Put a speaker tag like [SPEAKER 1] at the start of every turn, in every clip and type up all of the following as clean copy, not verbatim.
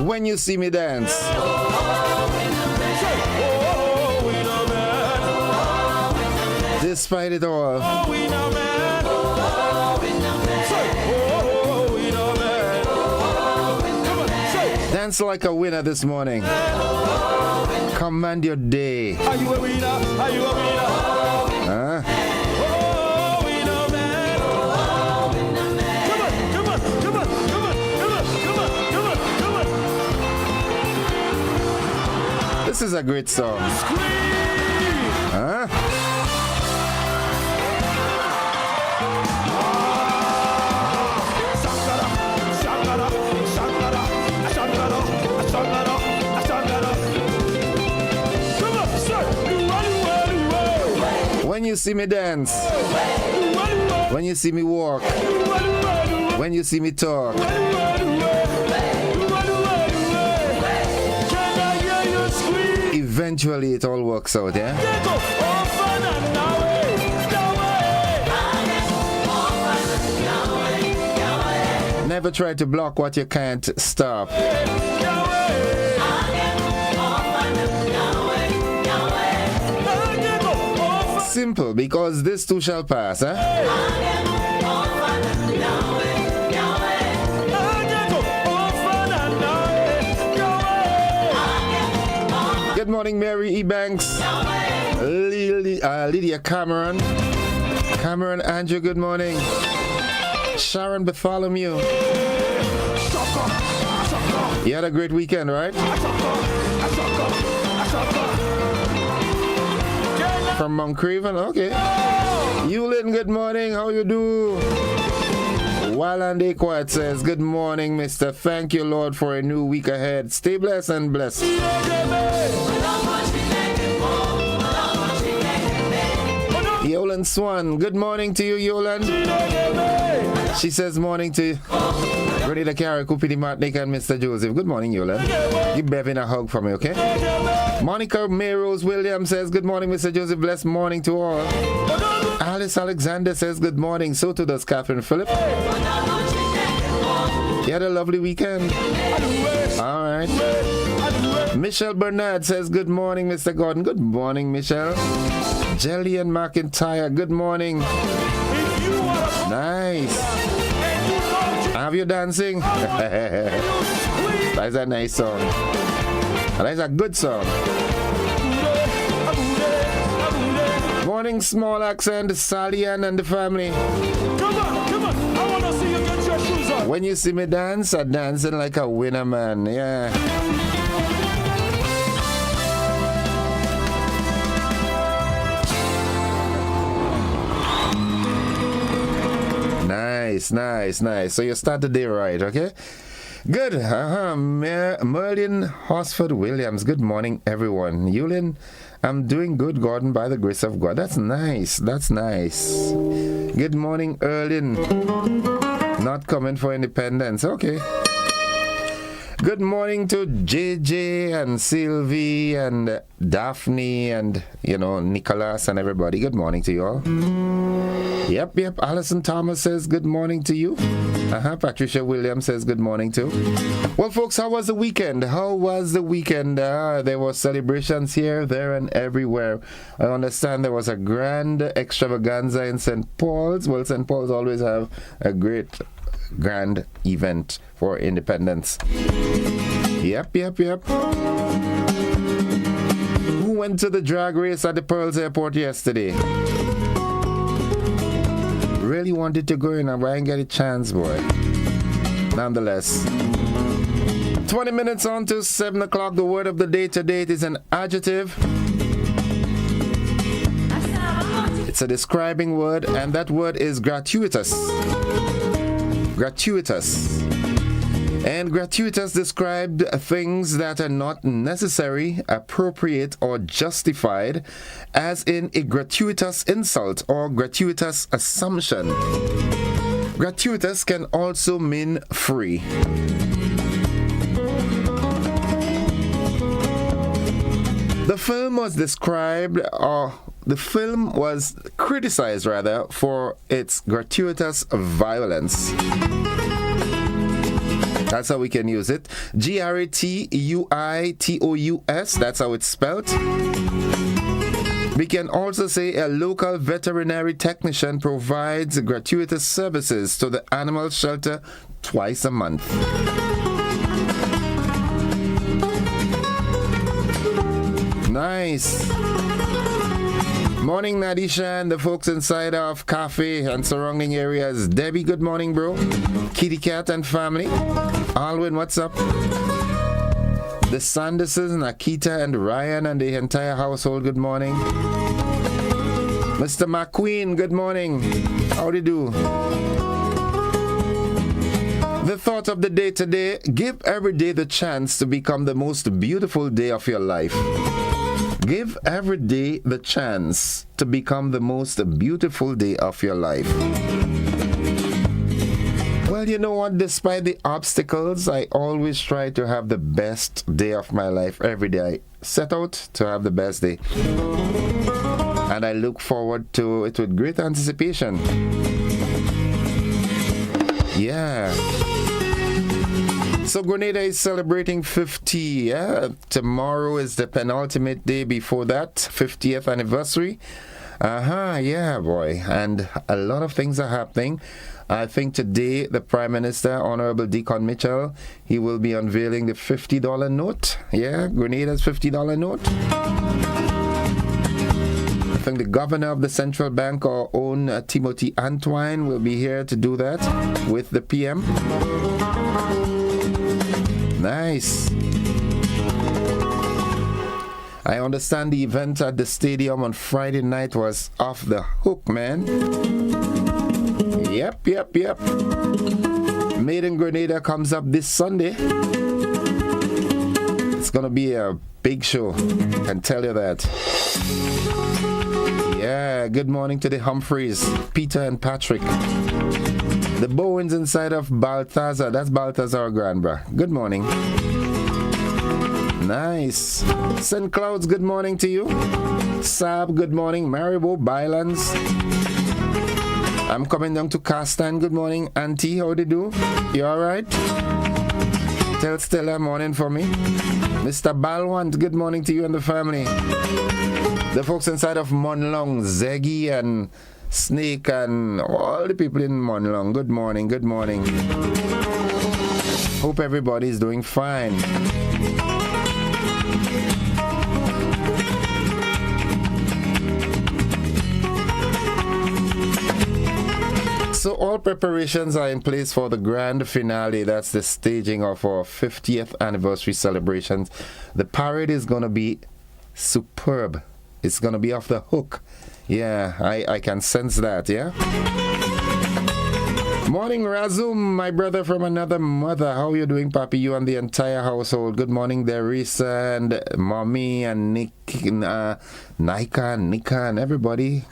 [SPEAKER 1] When you see me dance. Despite it all. Dance like a winner this morning. Command your day.
[SPEAKER 2] Are you a winner? Are you a winner?
[SPEAKER 1] Huh? This is a great song. Huh? When you see me dance, when you see me walk, when you see me talk, eventually it all works out, yeah? Never try to block what you can't stop. Simple, because this too shall pass, eh? Good morning, Mary E. Banks, Lydia Cameron, Andrew, good morning. Sharon Bartholomew. You had a great weekend, right? From Mount Craven, okay. Yulin, good morning, how you do? Walande Quad says, good morning, mister. Thank you, Lord, for a new week ahead. Stay blessed and blessed. Yolan Swan, good morning to you, Yolan. She says morning to Grenada, Carrie, Kupiti Martinique, and Mr. Joseph. Good morning, Yolan. Give Bevin a hug for me, okay? Monica Mayrose Williams says, good morning, Mr. Joseph. Blessed morning to all. Alice Alexander says, good morning. So too does Catherine Phillip. You had a lovely weekend. All right. Michelle Bernard says, good morning, Mr. Gordon. Good morning, Michelle. Jillian McIntyre, good morning. Nice. Have you dancing? That's a nice song. That's a good song. Morning, small accent, Sally Ann and the family.
[SPEAKER 2] Come on. I want to see you get your shoes on.
[SPEAKER 1] When you see me dance, I'm dancing like a winner, man. Yeah. Nice. So you start the day right, okay? Good. Merlin Horsford Williams. Good morning, everyone. Yulin, I'm doing good, Gordon, by the grace of God. That's nice. Good morning, Erlin. Not coming for independence. Okay. Good morning to JJ and Sylvie and Daphne and, Nicholas and everybody. Good morning to you all. Yep. Alison Thomas says good morning to you. Patricia Williams says good morning too. Well, folks, how was the weekend? There were celebrations here, there, and everywhere. I understand there was a grand extravaganza in St. Paul's. Well, St. Paul's always have a great grand event for independence. Yep. Who went to the drag race at the Pearls Airport yesterday? Really wanted to go in and I didn't get a chance, boy. Nonetheless, 20 minutes on to 7 o'clock. The word of the day today is an adjective. It's a describing word, and that word is gratuitous. And gratuitous described things that are not necessary, appropriate, or justified, as in a gratuitous insult or gratuitous assumption. Gratuitous can also mean free. The film was criticized for its gratuitous violence. That's how we can use it. Gratuitous. That's how it's spelled. We can also say a local veterinary technician provides gratuitous services to the animal shelter twice a month. Nice. Morning, Nadisha and the folks inside of Cafe and surrounding areas. Debbie, good morning, bro. Kitty Cat and family. Alwyn, what's up? The Sanderses, Nakita and Ryan and the entire household, good morning. Mr. McQueen, good morning. How do you do? The thought of the day today: give every day the chance to become the most beautiful day of your life. Give every day the chance to become the most beautiful day of your life. Well, you know what? Despite the obstacles, I always try to have the best day of my life every day. I set out to have the best day. And I look forward to it with great anticipation. Yeah. So Grenada is celebrating 50. Yeah? Tomorrow is the penultimate day before that, 50th anniversary. Yeah, boy. And a lot of things are happening. I think today the Prime Minister, Honorable Deacon Mitchell, he will be unveiling the $50 note. Yeah, Grenada's $50 note. I think the Governor of the Central Bank, our own Timothy Antwine, will be here to do that with the PM. Nice. I understand the event at the stadium on Friday night was off the hook, man. Yep. Made in Grenada comes up this Sunday. It's gonna be a big show, I can tell you that. Yeah, good morning to the Humphreys, Peter and Patrick. The Bowens inside of Balthazar, that's Balthazar Granbra. Good morning. Nice. St. Clouds, good morning to you. Sab, good morning. Maribo, Bylands. I'm coming down to Castan. Good morning, Auntie. How do you do? You alright? Tell Stella morning for me. Mr. Balwant, good morning to you and the family. The folks inside of Monlong, Zeggy and Snake and all the people in Monlong. Good morning, good morning. Hope everybody is doing fine. So all preparations are in place for the grand finale. That's the staging of our 50th anniversary celebrations. The parade is going to be superb. It's going to be off the hook. Yeah, I can sense that, yeah? Morning, Razum, my brother from another mother. How are you doing, Papi? You and the entire household. Good morning, Derisa and Mommy and Nick, Nika, and everybody.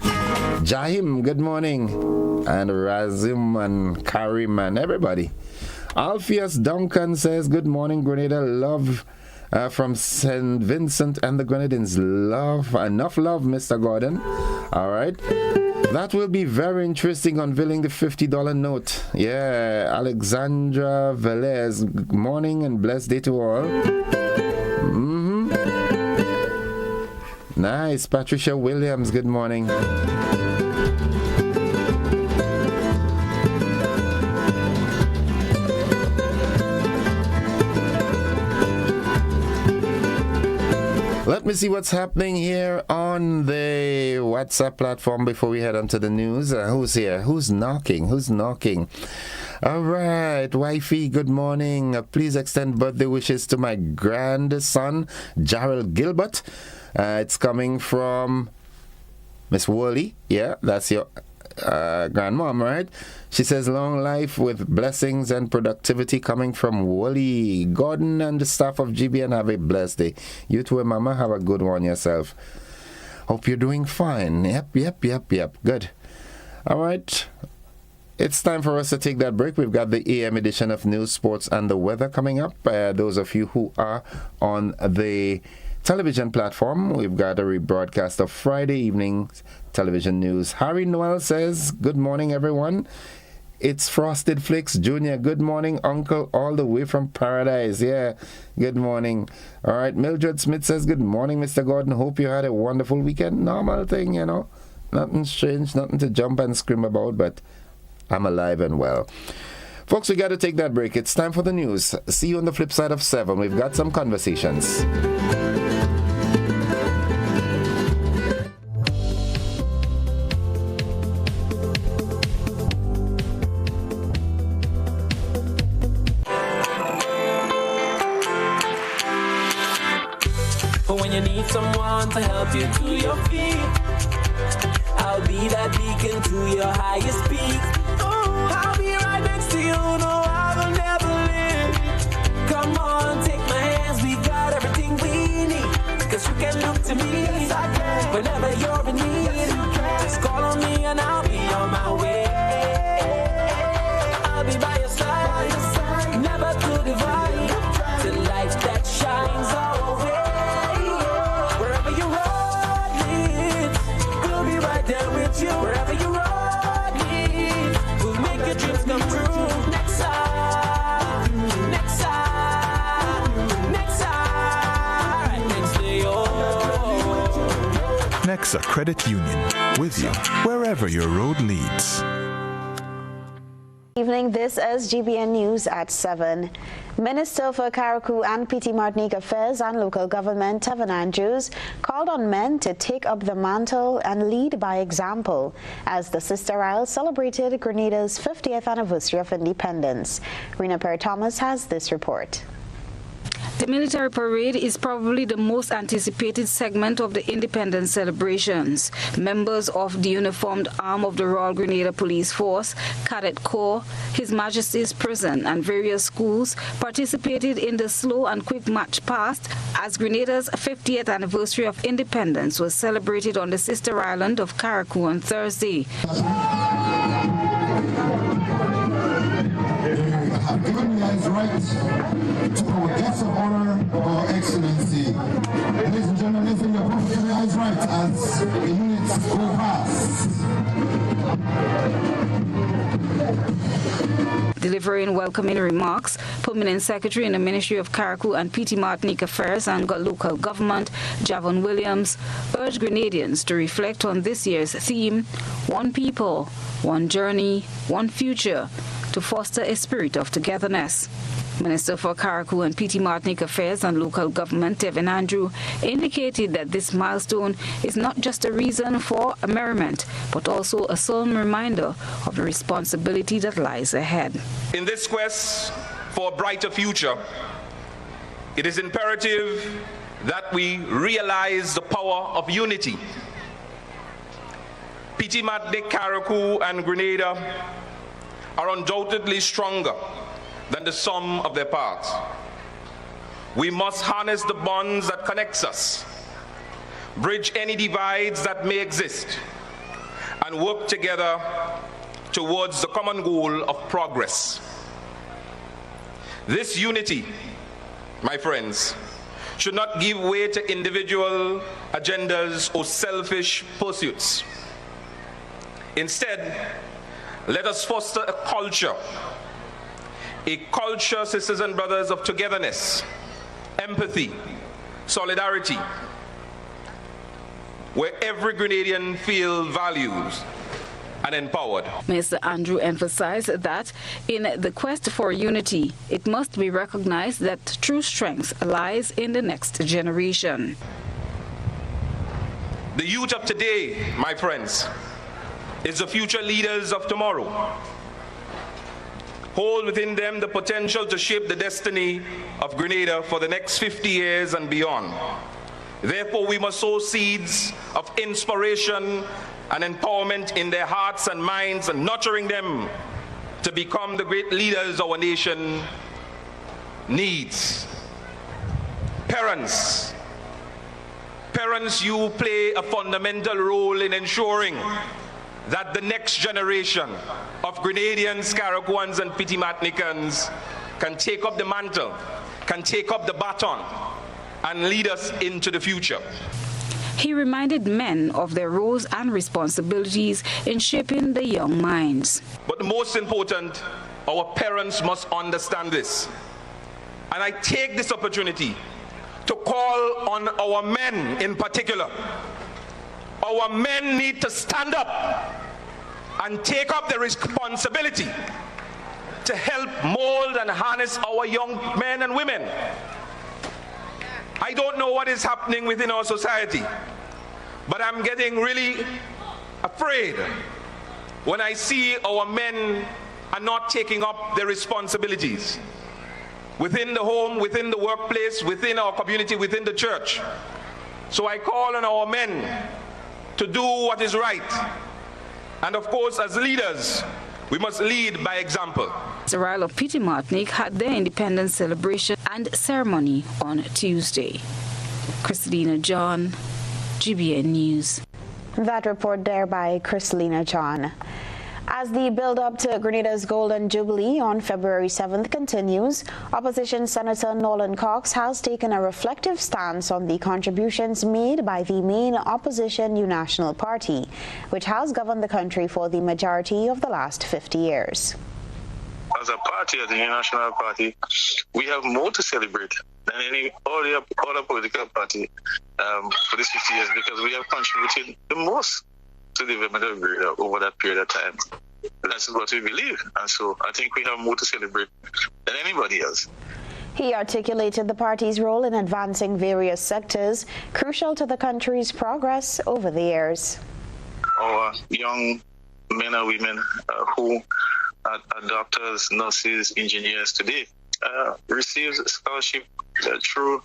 [SPEAKER 1] Jahim, good morning. And Razum and Karim and everybody. Alpheus Duncan says, good morning, Grenada. Love from St. Vincent and the Grenadines. Love, enough love, Mr. Gordon. All right. That will be very interesting, unveiling the $50 note. Yeah, Alexandra Velez, good morning and blessed day to all. Nice. Patricia Williams, good morning. Let me see what's happening here on the WhatsApp platform before we head on to the news. Who's here? Who's knocking? All right, wifey, good morning. Please extend birthday wishes to my grandson, Jarrell Gilbert. It's coming from Miss Woolley. Yeah, that's your grandmom, right? She says, long life with blessings and productivity coming from Woolley. Gordon and the staff of GBN have a blessed day. You too, Mama, have a good one yourself. Hope you're doing fine. Yep. Good. All right. It's time for us to take that break. We've got the AM edition of News, Sports, and the Weather coming up. Those of you who are on the television platform, we've got a rebroadcast of Friday evening television news. Harry Noel says, good morning, everyone. It's Frosted Flakes Jr. Good morning, Uncle, all the way from Paradise. Yeah, good morning. All right, Mildred Smith says, good morning, Mr. Gordon. Hope you had a wonderful weekend. Normal thing, you know. Nothing strange, nothing to jump and scream about, but I'm alive and well. Folks, we got to take that break. It's time for the news. See you on the flip side of 7. We've got some conversations.
[SPEAKER 3] For when you need someone to help you to your feet, I'll be that beacon to your highest peak. I'll be right next to you, no, I will never leave. Come on, take my hands, we got everything we need. Cause you can look to me, whenever you're in need. Just call on me and I'll be on my way. I'll be by your side, never to divide. The light that shines our way. Wherever your road leads, we'll be right there with you. Wherever your road leads, we'll make your dreams come true. Next time, next time, next time, next to you.
[SPEAKER 4] Nexa Credit Union, with you wherever your road leads.
[SPEAKER 5] Evening, this is GBN News at 7. Minister for Carriacou and PT Martinique Affairs and Local Government, Tevin Andrews, called on men to take up the mantle and lead by example as the Sister Isle celebrated Grenada's 50th anniversary of independence. Rena Perry-Thomas has this report.
[SPEAKER 6] The military parade is probably the most anticipated segment of the independence celebrations. Members of the uniformed arm of the Royal Grenada Police Force, Cadet Corps, His Majesty's Prison and various schools participated in the slow and quick march past as Grenada's 50th anniversary of independence was celebrated on the sister island of Carriacou on Thursday.
[SPEAKER 7] Have given me his right to our guest of honor, our excellency. Ladies and gentlemen, if you're giving me his right as the units go past.
[SPEAKER 6] Delivering welcoming remarks, Permanent Secretary in the Ministry of Carriacou and PT Martinique Affairs and Local Government, Javon Williams, urged Grenadians to reflect on this year's theme, One People, One Journey, One Future, to foster a spirit of togetherness. Minister for Carriacou and PT Martinique Affairs and Local Government, Tevin Andrews, indicated that this milestone is not just a reason for a merriment, but also a solemn reminder of the responsibility that lies ahead.
[SPEAKER 8] In this quest for a brighter future, it is imperative that we realize the power of unity. PT Martinique, Carriacou, and Grenada are undoubtedly stronger than the sum of their parts. We must harness the bonds that connects us, bridge any divides that may exist, and work together towards the common goal of progress. This unity, my friends, should not give way to individual agendas or selfish pursuits. Instead, let us foster a culture, sisters and brothers, of togetherness, empathy, solidarity, where every Grenadian feels valued and empowered.
[SPEAKER 6] Mr. Andrew emphasized that in the quest for unity, it must be recognized that true strength lies in the next generation.
[SPEAKER 8] The youth of today, my friends, is the future leaders of tomorrow. Hold within them the potential to shape the destiny of Grenada for the next 50 years and beyond. Therefore, we must sow seeds of inspiration and empowerment in their hearts and minds, and nurturing them to become the great leaders our nation needs. Parents, you play a fundamental role in ensuring that the next generation of Grenadians, Carriacouans, and PT Martiniquans can take up the mantle, can take up the baton, and lead us into the future.
[SPEAKER 6] He reminded men of their roles and responsibilities in shaping the young minds.
[SPEAKER 8] But the most important, our parents must understand this. And I take this opportunity to call on our men in particular. Our men need to stand up and take up the responsibility to help mold and harness our young men and women. I don't know what is happening within our society, but I'm getting really afraid when I see our men are not taking up their responsibilities within the home, within the workplace, within our community, within the church. So I call on our men to do what is right. And of course, as leaders, we must lead by example.
[SPEAKER 6] The Isle of Petit Martinique had their independence celebration and ceremony on Tuesday. Christina John, GBN News.
[SPEAKER 5] That report there by Christina John. As the build-up to Grenada's Golden Jubilee on February 7th continues, Opposition Senator Nolan Cox has taken a reflective stance on the contributions made by the main opposition U-National Party, which has governed the country for the majority of the last 50 years.
[SPEAKER 9] As a party, as a U-National Party, we have more to celebrate than any other political party for these 50 years, because we have contributed the most to the development of Grenada over that period of time. That's what we believe, and so I think we have more to celebrate than anybody else.
[SPEAKER 5] He articulated the party's role in advancing various sectors crucial to the country's progress over the years.
[SPEAKER 9] Our young men and women who are doctors, nurses, engineers today receive scholarship through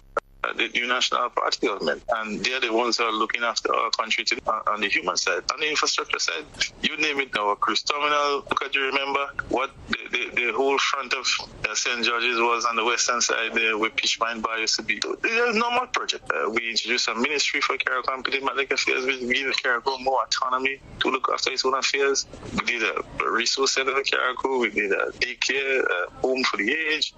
[SPEAKER 9] the U-National Party government, and they're the ones who are looking after our country today on the human side. On the infrastructure side, you name it, our cruise terminal. Look, you remember what the whole front of St. George's was on the western side there, where Pitchmine Bar used to be. There's no more project. We introduced a ministry for Carriacou and Petit Martinique Affairs, which gave Carriacou more autonomy to look after its own affairs. We did a resource center for Carriacou. We did a daycare, a home for the aged,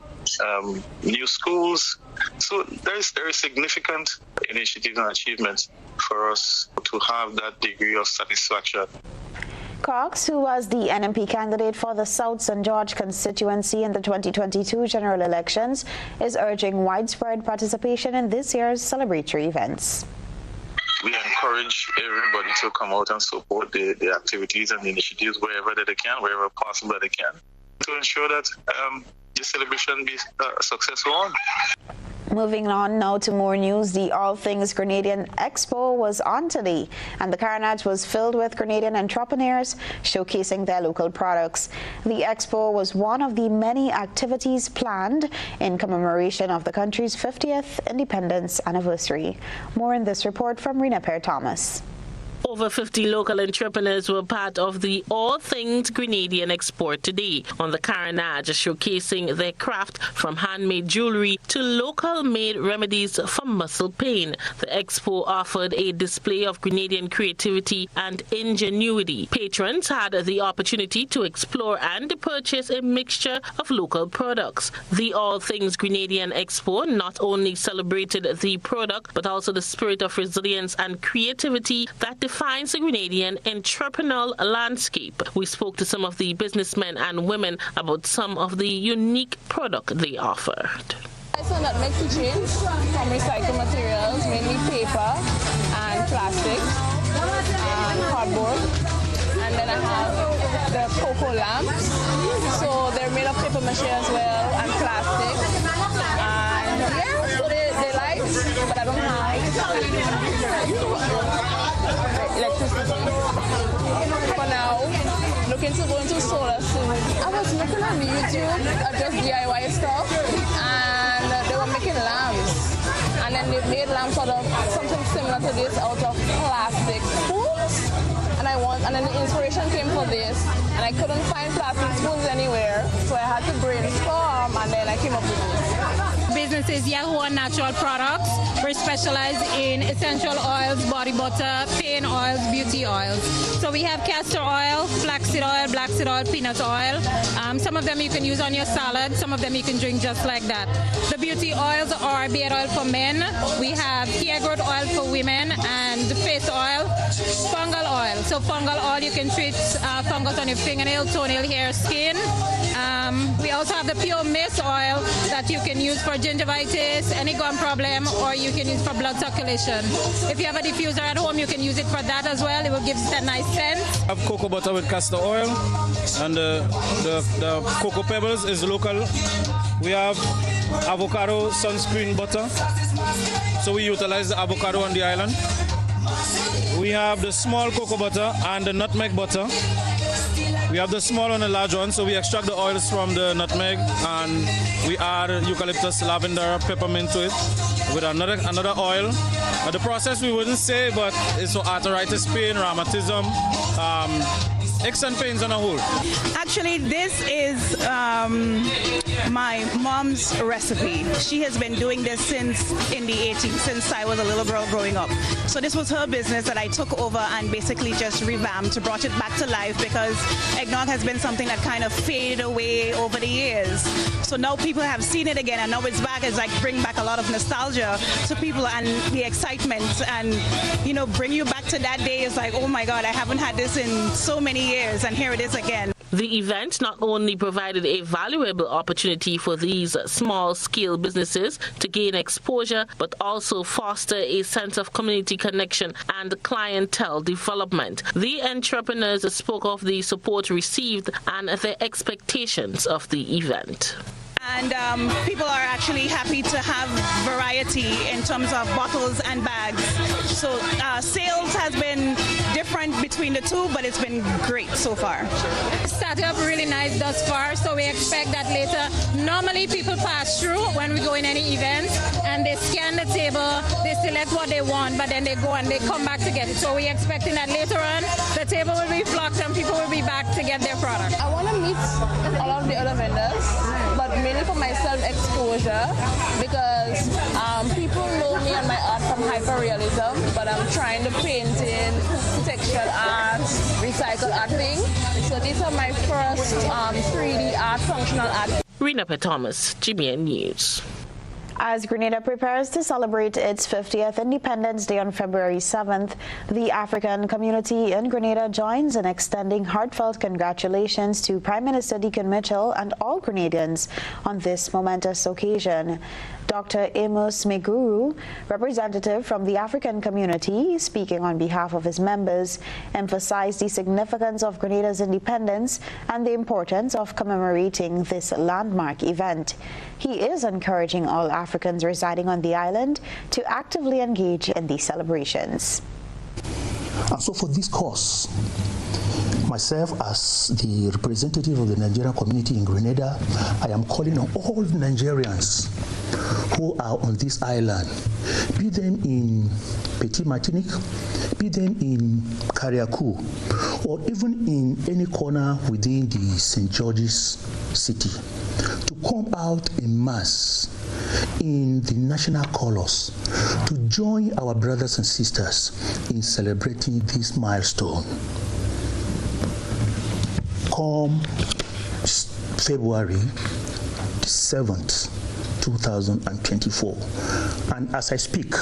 [SPEAKER 9] new schools. So there is significant initiatives and achievements for us to have that degree of satisfaction.
[SPEAKER 5] Cox, who was the NMP candidate for the South St. George constituency in the 2022 general elections, is urging widespread participation in this year's celebratory events.
[SPEAKER 9] We encourage everybody to come out and support the activities and the initiatives wherever that they can, wherever possible that they can, to ensure that the celebration be a successful one.
[SPEAKER 5] Moving on now to more news, the All Things Grenadian Expo was on today, and the carnage was filled with Grenadian entrepreneurs showcasing their local products. The expo was one of the many activities planned in commemoration of the country's 50th independence anniversary. More in this report from Rena Perry-Thomas.
[SPEAKER 10] Over 50 local entrepreneurs were part of the All Things Grenadian Expo today on the Carnage, showcasing their craft from handmade jewelry to local-made remedies for muscle pain. The expo offered a display of Grenadian creativity and ingenuity. Patrons had the opportunity to explore and purchase a mixture of local products. The All Things Grenadian Expo not only celebrated the product, but also the spirit of resilience and creativity that defines the Grenadian entrepreneurial landscape. We spoke to some of the businessmen and women about some of the unique product they offered.
[SPEAKER 11] I sell that make chains from recycled materials, mainly paper and plastic and cardboard. And then I have the cocoa lamps. So they're made of paper mache as well and plastic. And yeah, so they light, but I don't have electricity. For now, looking to go into solar soon. I was looking on YouTube at just DIY stuff, and they were making lamps. And then they made lamps out of something similar to this out of plastic spoons. And then the inspiration came for this, and I couldn't find plastic spoons anywhere, so I had to brainstorm, and then I came up with this.
[SPEAKER 12] Businesses Yahoo Natural Products. We specialize in essential oils, body butter, pain oils, beauty oils. So we have castor oil, flaxseed oil, black seed oil, peanut oil. Some of them you can use on your salad. Some of them you can drink just like that. The beauty oils are beard oil for men. We have hair growth oil for women and So fungal oil, you can treat fungus on your fingernail, toenail, hair, skin. We also have the pure mist oil that you can use for gingivitis, any gum problem, or you can use for blood circulation. If you have a diffuser at home, you can use it for that as well. It will give it a nice scent.
[SPEAKER 2] I have cocoa butter with castor oil, and the cocoa pebbles is local. We have avocado sunscreen butter, so we utilize the avocado on the island. We have the small cocoa butter and the nutmeg butter. We have the small and the large one, so we extract the oils from the nutmeg and we add eucalyptus, lavender, peppermint to it with another oil. The process we wouldn't say, but it's for arthritis pain, rheumatism, aches and pains on a whole.
[SPEAKER 13] Actually, this is my mom's recipe. She has been doing this since in the 80s, since I was a little girl growing up. So this was her business that I took over and basically just revamped, brought it back to life, because eggnog has been something that kind of faded away over the years. So now people have seen it again, and now it's back. It's like bring back a lot of nostalgia to people and the excitement, and you know, bring you back to that day. It's like, oh my God, I haven't had this in so many years, and here it is again.
[SPEAKER 10] The event not only provided a valuable opportunity for these small-scale businesses to gain exposure, but also foster a sense of community connection and clientele development. The entrepreneurs spoke of the support received and their expectations of the event.
[SPEAKER 13] And people are actually happy to have variety in terms of bottles and bags. So sales has been different between the two, but it's been great so far.
[SPEAKER 12] It started up really nice thus far, so we expect that later. Normally people pass through when we go in any event and they scan the table, they select what they want, but then they go and they come back to get it. So we're expecting that later on the table will be blocked and people will be back to get their product.
[SPEAKER 11] I want to meet a lot of the other vendors, but mainly for my self-exposure, because people know me and my art from hyperrealism, but I'm trying to paint in textured art, recycled art thing. So these are my first 3D art, functional art.
[SPEAKER 10] Rena Thomas, GBN News.
[SPEAKER 5] As Grenada prepares to celebrate its 50th Independence Day on February 7th, the African community in Grenada joins in extending heartfelt congratulations to Prime Minister Deacon Mitchell and all Grenadians on this momentous occasion. Dr. Amos Meguru, representative from the African community, speaking on behalf of his members, emphasized the significance of Grenada's independence and the importance of commemorating this landmark event. He is encouraging all Africans residing on the island to actively engage in these celebrations.
[SPEAKER 14] And so for this cause, myself as the representative of the Nigerian community in Grenada, I am calling on all Nigerians who are on this island, be them in Petit Martinique, be them in Carriacou, or even in any corner within the St. George's city, to come out en masse in the national colors to join our brothers and sisters in celebrating this milestone. Come February 7th, 2024. And as I speak,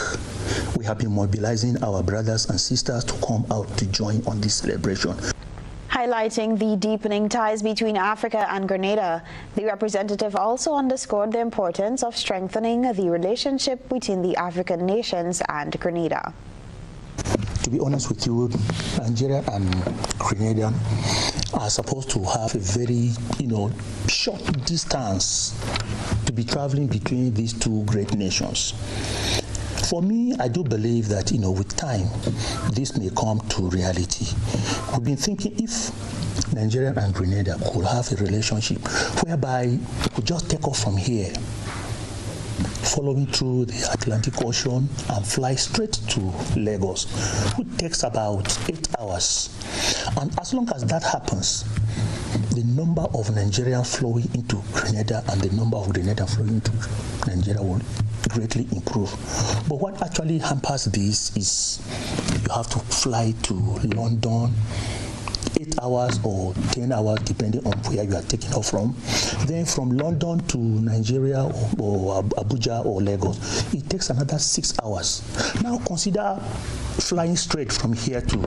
[SPEAKER 14] we have been mobilizing our brothers and sisters to come out to join on this celebration.
[SPEAKER 5] Highlighting the deepening ties between Africa and Grenada, the representative also underscored the importance of strengthening the relationship between the African nations and Grenada.
[SPEAKER 14] To be honest with you, Nigeria and Grenada are supposed to have a very, short distance to be traveling between these two great nations. For me, I do believe that, with time, this may come to reality. We've been thinking if Nigeria and Grenada could have a relationship whereby we could just take off from here, following through the Atlantic Ocean and fly straight to Lagos, which takes about 8 hours. And as long as that happens, the number of Nigerians flowing into Grenada and the number of Grenadians flowing into Nigeria will greatly improve. But what actually hampers this is you have to fly to London, 8 hours or 10 hours, depending on where you are taking off from. Then from London to Nigeria or Abuja or Lagos, it takes another 6 hours. Now consider flying straight from here to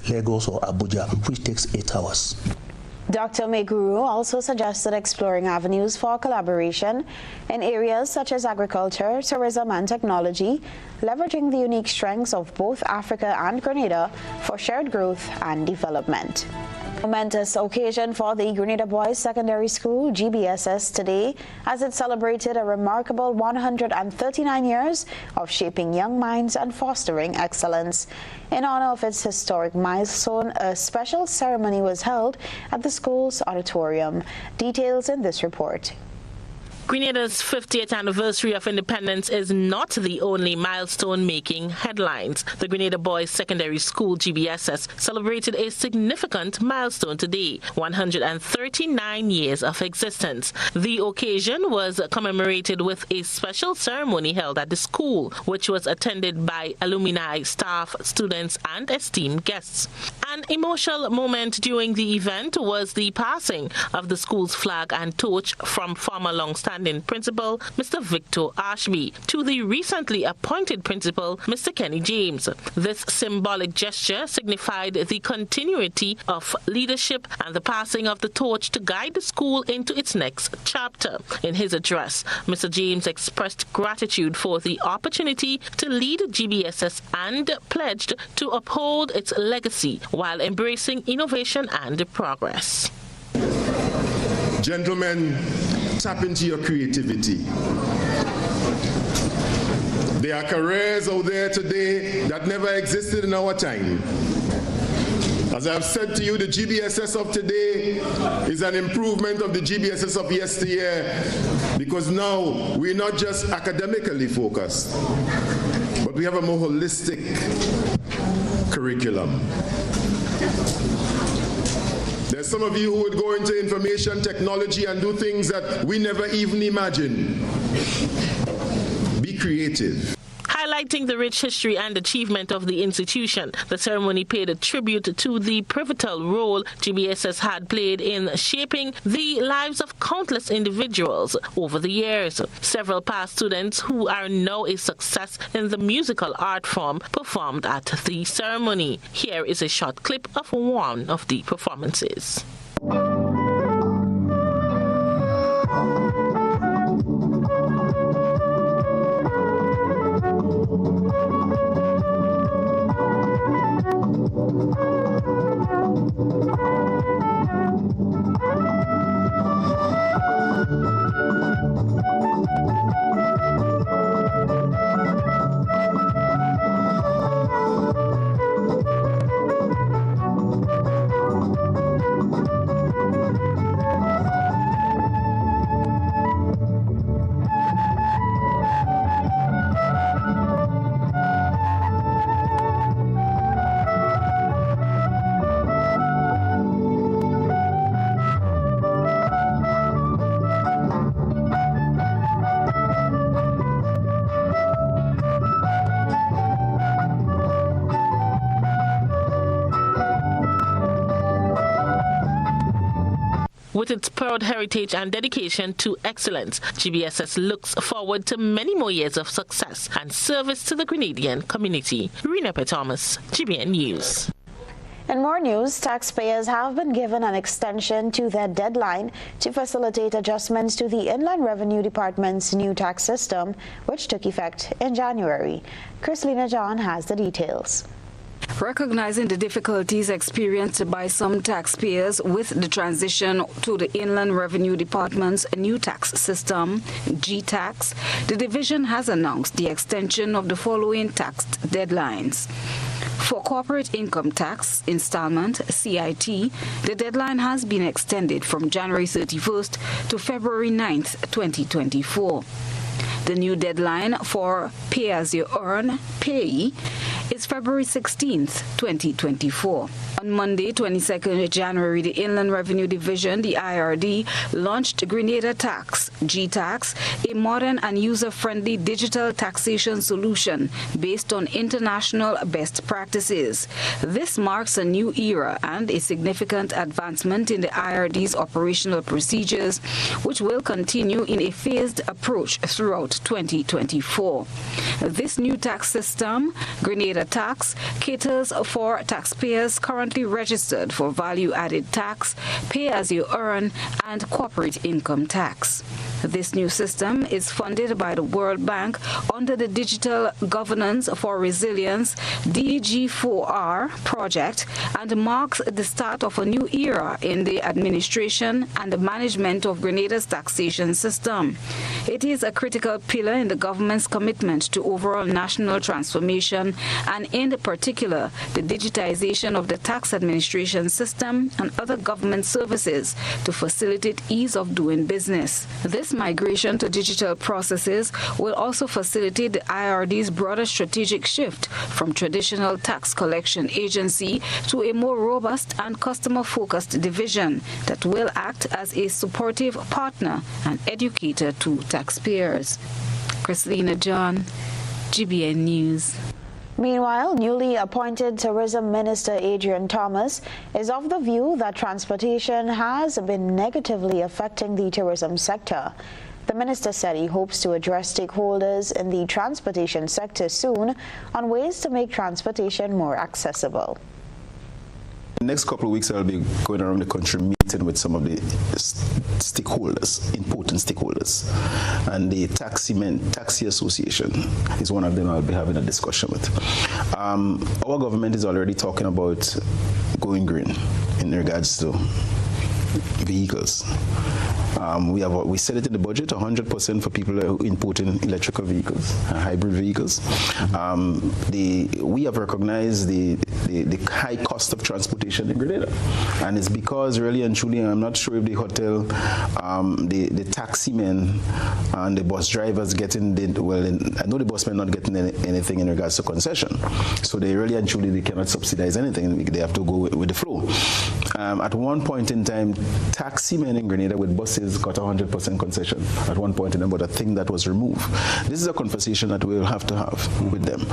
[SPEAKER 14] Lagos or Abuja, which takes 8 hours.
[SPEAKER 5] Dr. Meguru also suggested exploring avenues for collaboration in areas such as agriculture, tourism, and technology, leveraging the unique strengths of both Africa and Grenada for shared growth and development. Momentous occasion for the Grenada Boys Secondary School, GBSS, today, as it celebrated a remarkable 139 years of shaping young minds and fostering excellence. In honor of its historic milestone, a special ceremony was held at the school's auditorium. Details in this report.
[SPEAKER 10] Grenada's 50th anniversary of independence is not the only milestone making headlines. The Grenada Boys Secondary School, GBSS, celebrated a significant milestone today, 139 years of existence. The occasion was commemorated with a special ceremony held at the school, which was attended by alumni, staff, students, and esteemed guests. An emotional moment during the event was the passing of the school's flag and torch from former long-standing principal, Mr. Victor Ashby, to the recently appointed principal, Mr. Kenny James. This symbolic gesture signified the continuity of leadership and the passing of the torch to guide the school into its next chapter. In his address, Mr. James expressed gratitude for the opportunity to lead GBSS and pledged to uphold its legacy while embracing innovation and progress.
[SPEAKER 15] Gentlemen, tap into your creativity. There are careers out there today that never existed in our time. As I've said to you, the GBSS of today is an improvement of the GBSS of yesteryear, because now we're not just academically focused, but we have a more holistic curriculum. There's some of you who would go into information technology and do things that we never even imagined. Be creative.
[SPEAKER 10] Highlighting the rich history and achievement of the institution, the ceremony paid a tribute to the pivotal role GBSS had played in shaping the lives of countless individuals over the years. Several past students who are now a success in the musical art form performed at the ceremony. Here is a short clip of one of the performances. With its proud heritage and dedication to excellence, GBSS looks forward to many more years of success and service to the Grenadian community. Rena P. Thomas, GBN News.
[SPEAKER 5] In more news, taxpayers have been given an extension to their deadline to facilitate adjustments to the Inland Revenue Department's new tax system, which took effect in January. Chrislina John has the details.
[SPEAKER 6] Recognizing the difficulties experienced by some taxpayers with the transition to the Inland Revenue Department's new tax system, G-Tax, the division has announced the extension of the following tax deadlines. For corporate income tax installment, CIT, the deadline has been extended from January 31st to February 9th, 2024. The new deadline for pay-as-you-earn, PAYE, is February 16th, 2024. On Monday, 22nd January, the Inland Revenue Division, the IRD, launched Grenada Tax, G-Tax, a modern and user-friendly digital taxation solution based on international best practices. This marks a new era and a significant advancement in the IRD's operational procedures, which will continue in a phased approach throughout 2024. This new tax system, Grenada Tax, caters for taxpayers currently registered for value-added tax, pay-as-you-earn, and corporate income tax. This new system is funded by the World Bank under the Digital Governance for Resilience DG4R project and marks the start of a new era in the administration and the management of Grenada's taxation system. It is a critical pillar in the government's commitment to overall national transformation and in particular the digitization of the tax administration system and other government services to facilitate ease of doing business. This migration to digital processes will also facilitate the IRD's broader strategic shift from traditional tax collection agency to a more robust and customer-focused division that will act as a supportive partner and educator to taxpayers. Christina John, GBN News.
[SPEAKER 5] Meanwhile, newly appointed Tourism Minister Adrian Thomas is of the view that transportation has been negatively affecting the tourism sector. The minister said he hopes to address stakeholders in the transportation sector soon on ways to make transportation more accessible.
[SPEAKER 16] The next couple of weeks I'll be going around the country meeting with some of the stakeholders, important stakeholders. And the Taxi Association is one of them I'll be having a discussion with. Our government is already talking about going green in regards to vehicles. We said it in the budget, 100% for people who are importing electrical vehicles, hybrid vehicles. We have recognized the high cost of transportation in Grenada. And it's because really and truly, I'm not sure if the hotel, the taxi men and the bus drivers getting, I know the bus men not getting anything in regards to concession. So they really and truly, they cannot subsidize anything. They have to go with the flow. At one point in time, taxi men in Grenada with buses got 100% concession at one point in time, but a thing that was removed. This is a conversation that we'll have to have with them.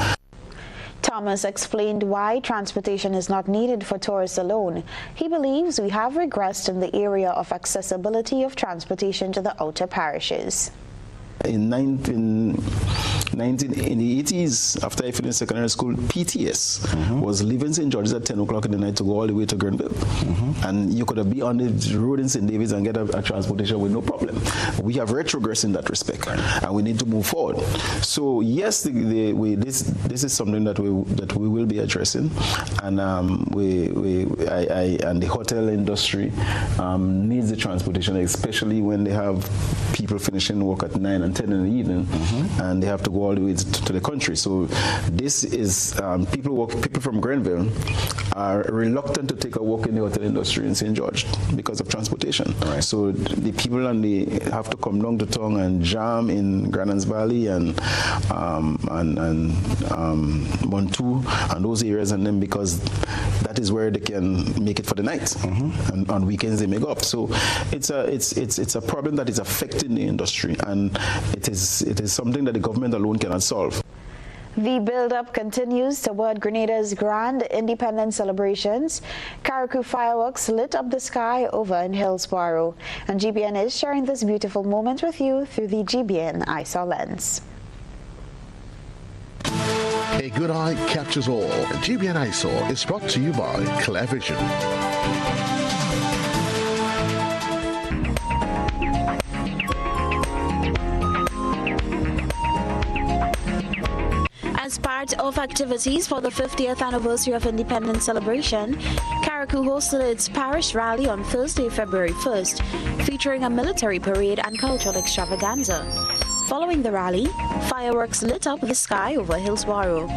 [SPEAKER 5] Thomas explained why transportation is not needed for tourists alone. He believes we have regressed in the area of accessibility of transportation to the outer parishes.
[SPEAKER 16] In the 80s, after I finished secondary school, PTS was leaving St. George's at 10 o'clock in the night to go all the way to Grenville. And you could be on the road in St. David's and get a transportation with no problem. We have retrogressed in that respect, and we need to move forward. So yes, this is something that we will be addressing, and and the hotel industry needs the transportation, especially when they have people finishing work at 9 and 10 in the evening, and they have to go all the way to the country. So this is people from Grenville are reluctant to take a walk in the hotel industry in St. George because of transportation. Right. So the people have to come down to town and jam in Grandans Valley and Montu and those areas, and then because that is where they can make it for the night, and on weekends they make up. So it's a problem that is affecting the industry, and it is something that the government alone cannot solve.
[SPEAKER 5] The build-up continues toward Grenada's grand independence celebrations. Carriacou fireworks lit up the sky over in Hillsborough, and GBN is sharing this beautiful moment with you through the GBN ISOR lens.
[SPEAKER 17] A good eye captures all. GBN ISOR is brought to you by Clear Vision.
[SPEAKER 18] As part of activities for the 50th anniversary of Independence celebration, Carriacou hosted its parish rally on Thursday, February 1st, featuring a military parade and cultural extravaganza. Following the rally, fireworks lit up the sky over Hillsborough.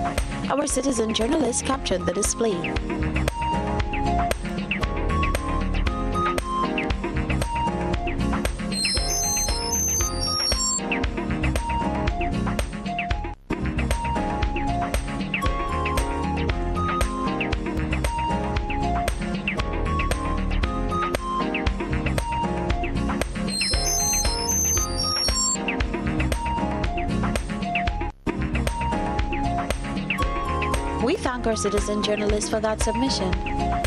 [SPEAKER 18] Our citizen journalist captured the display. We thank our citizen journalists for that submission.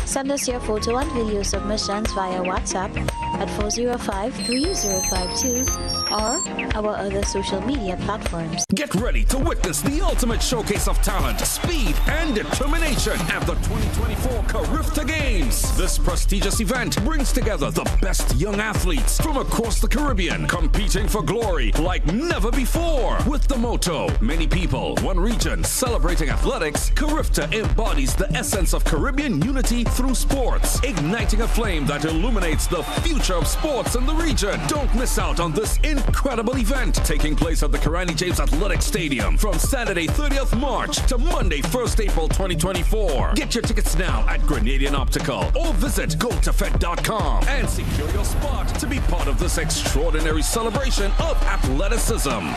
[SPEAKER 18] Send us your photo and video submissions via WhatsApp at 405-3052 or our other social media platforms.
[SPEAKER 19] Get ready to witness the ultimate showcase of talent, speed, and determination at the 2024 Carifta Games. This prestigious event brings together the best young athletes from across the Caribbean, competing for glory like never before. With the motto, many people, one region, celebrating athletics, Carifta embodies the essence of Caribbean unity through sports, igniting a flame that illuminates the future of sports in the region. Don't miss out on this incredible event taking place at the Karani James Athletic Stadium from Saturday 30th March to Monday 1st April 2024. Get your tickets now at Grenadian Optical or visit gotofed.com and secure your spot to be part of this extraordinary celebration of athleticism.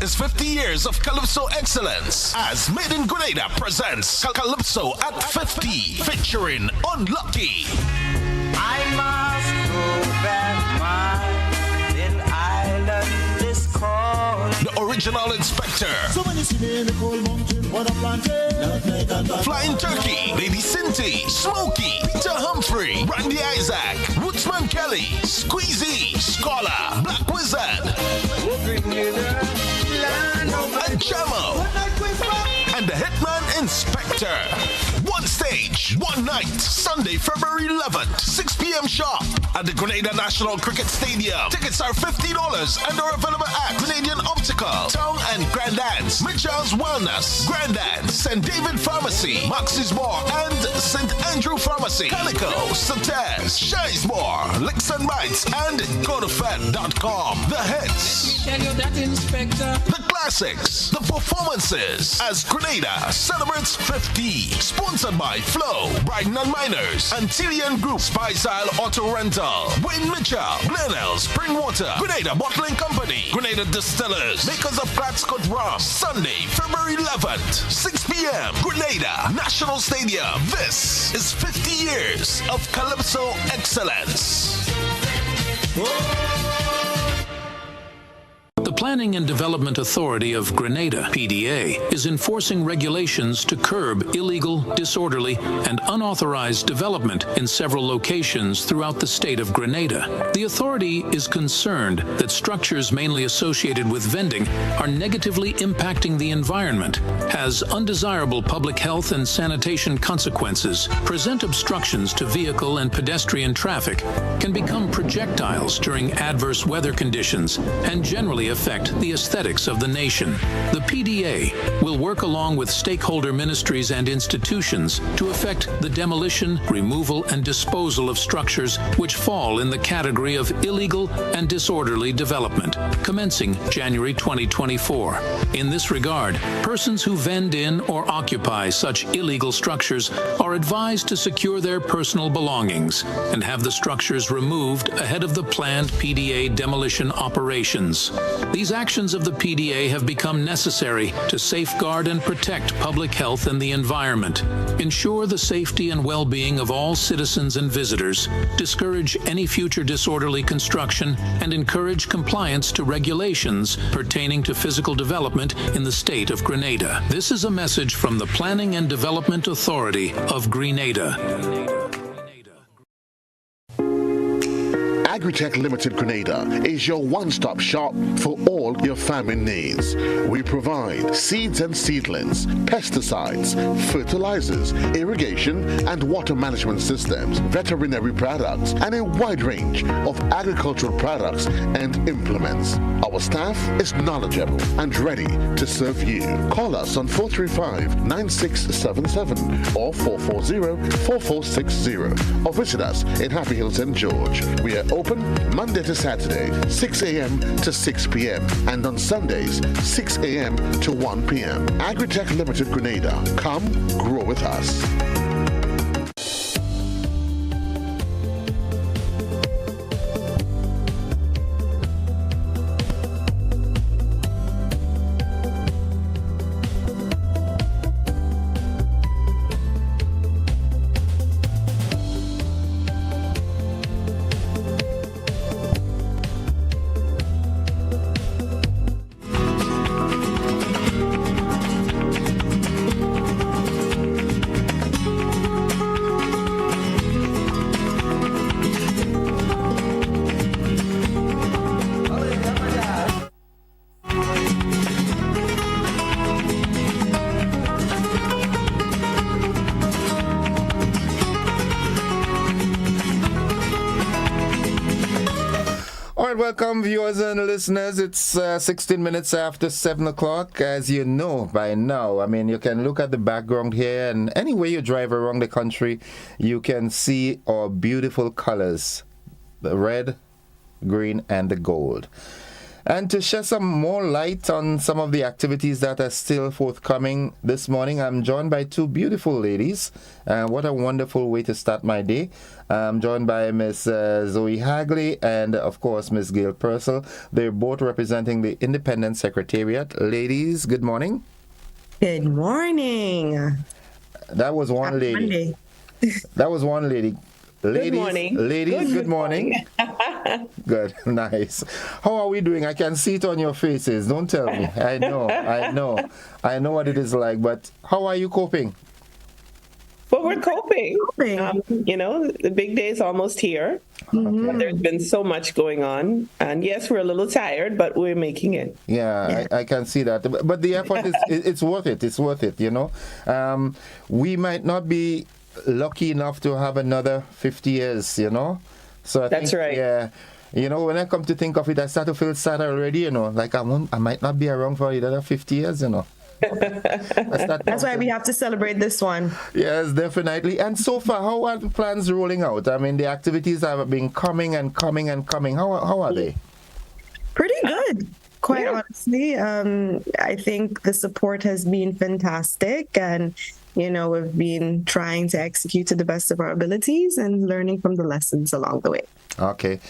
[SPEAKER 20] Is 50 years of Calypso excellence as Made in Grenada presents Calypso at 50 featuring Unlucky.
[SPEAKER 3] I must go back, my little island is called.
[SPEAKER 20] The original Inspector. So when you see me in the cold mountain, what I'm planting. Flying Turkey, Lady Cinti, Smokey, Peter Humphrey, Randy Isaac, Woodsman Kelly, Squeezy, Scholar, Black Wizard, and Chamo, and the Hitman Inspector. One stage, one night, Sunday, February 11th, 6 p.m. sharp at the Grenada National Cricket Stadium. Tickets are $50 and are available at Grenadian Optical, Town and Grandans, Mitchell's Wellness, Grandans, St. David Pharmacy, Maxis Bar, and St. Andrew Pharmacy, Calico, Sates, Shizemore, Licks and Bites, and gotofed.com. The hits,
[SPEAKER 3] Tell you that, Inspector.
[SPEAKER 20] the classics, the performances as Grenada celebrates 50. Sponsored by Flow, Brighton and Miners, Antillean Group, Spicyle Auto Rental, Wayne Mitchell, Glenelg, Springwater, Grenada Bottling Company, Grenada Distillers, makers of Platscott Rum. Sunday, February 11th, 6 p.m. Grenada National Stadium. This is 50 years of Calypso excellence.
[SPEAKER 21] The Planning and Development Authority of Grenada, PDA, is enforcing regulations to curb illegal, disorderly, and unauthorized development in several locations throughout the state of Grenada. The authority is concerned that structures mainly associated with vending are negatively impacting the environment, has undesirable public health and sanitation consequences, present obstructions to vehicle and pedestrian traffic, can become projectiles during adverse weather conditions, and generally affect the aesthetics of the nation. The PDA will work along with stakeholder ministries and institutions to effect the demolition, removal, and disposal of structures which fall in the category of illegal and disorderly development, commencing January 2024. In this regard, persons who vend in or occupy such illegal structures are advised to secure their personal belongings and have the structures removed ahead of the planned PDA demolition operations. These actions of the PDA have become necessary to safeguard and protect public health and the environment, ensure the safety and well-being of all citizens and visitors, discourage any future disorderly construction, and encourage compliance to regulations pertaining to physical development in the state of Grenada. This is a message from the Planning and Development Authority of Grenada.
[SPEAKER 17] Agritech Limited Grenada is your one-stop shop for all your farming needs. We provide seeds and seedlings, pesticides, fertilizers, irrigation and water management systems, veterinary products, and a wide range of agricultural products and implements. Our staff is knowledgeable and ready to serve you. Call us on 435-9677 or 440-4460 or visit us in Happy Hill, St. George. We are open Open Monday to Saturday, 6 a.m. to 6 p.m. and on Sundays, 6 a.m. to 1 p.m. Agritech Limited Grenada. Come grow with us.
[SPEAKER 1] Welcome, viewers and listeners. It's 16 minutes after 7 o'clock. As you know by now, I mean, you can look at the background here, and anywhere you drive around the country, you can see our beautiful colors, the red, green, and the gold. And to shed some more light on some of the activities that are still forthcoming this morning, I'm joined by two beautiful ladies. What a wonderful way to start my day. I'm joined by Miss Zoe Hagley and, of course, Miss Gail Purcell. They're both representing the Independent Secretariat. Ladies, good morning.
[SPEAKER 22] Good morning.
[SPEAKER 1] That was one lady.
[SPEAKER 22] Monday.
[SPEAKER 1] That was one lady. Ladies,
[SPEAKER 22] good morning.
[SPEAKER 1] Ladies, good morning. Good, nice. How are we doing? I can see it on your faces. Don't tell me. I know what it is like, but how are you coping?
[SPEAKER 23] Well, we're coping. The big day is almost here. Mm-hmm. There's been so much going on. And yes, we're a little tired, but we're making it.
[SPEAKER 1] Yeah. I can see that. But the effort is it's worth it. It's worth it, We might not be lucky enough to have another 50 years, So I
[SPEAKER 23] That's
[SPEAKER 1] think,
[SPEAKER 23] right.
[SPEAKER 1] Yeah. When I come to think of it, I start to feel sad already, like I might not be around for another 50 years,
[SPEAKER 22] That's why we have to celebrate this one.
[SPEAKER 1] Yes, definitely. And so far, how are the plans rolling out? I mean, the activities have been coming and coming and coming. How are they?
[SPEAKER 22] Pretty good. Quite honestly, I think the support has been fantastic, and we've been trying to execute to the best of our abilities and learning from the lessons along the way.
[SPEAKER 1] Okay.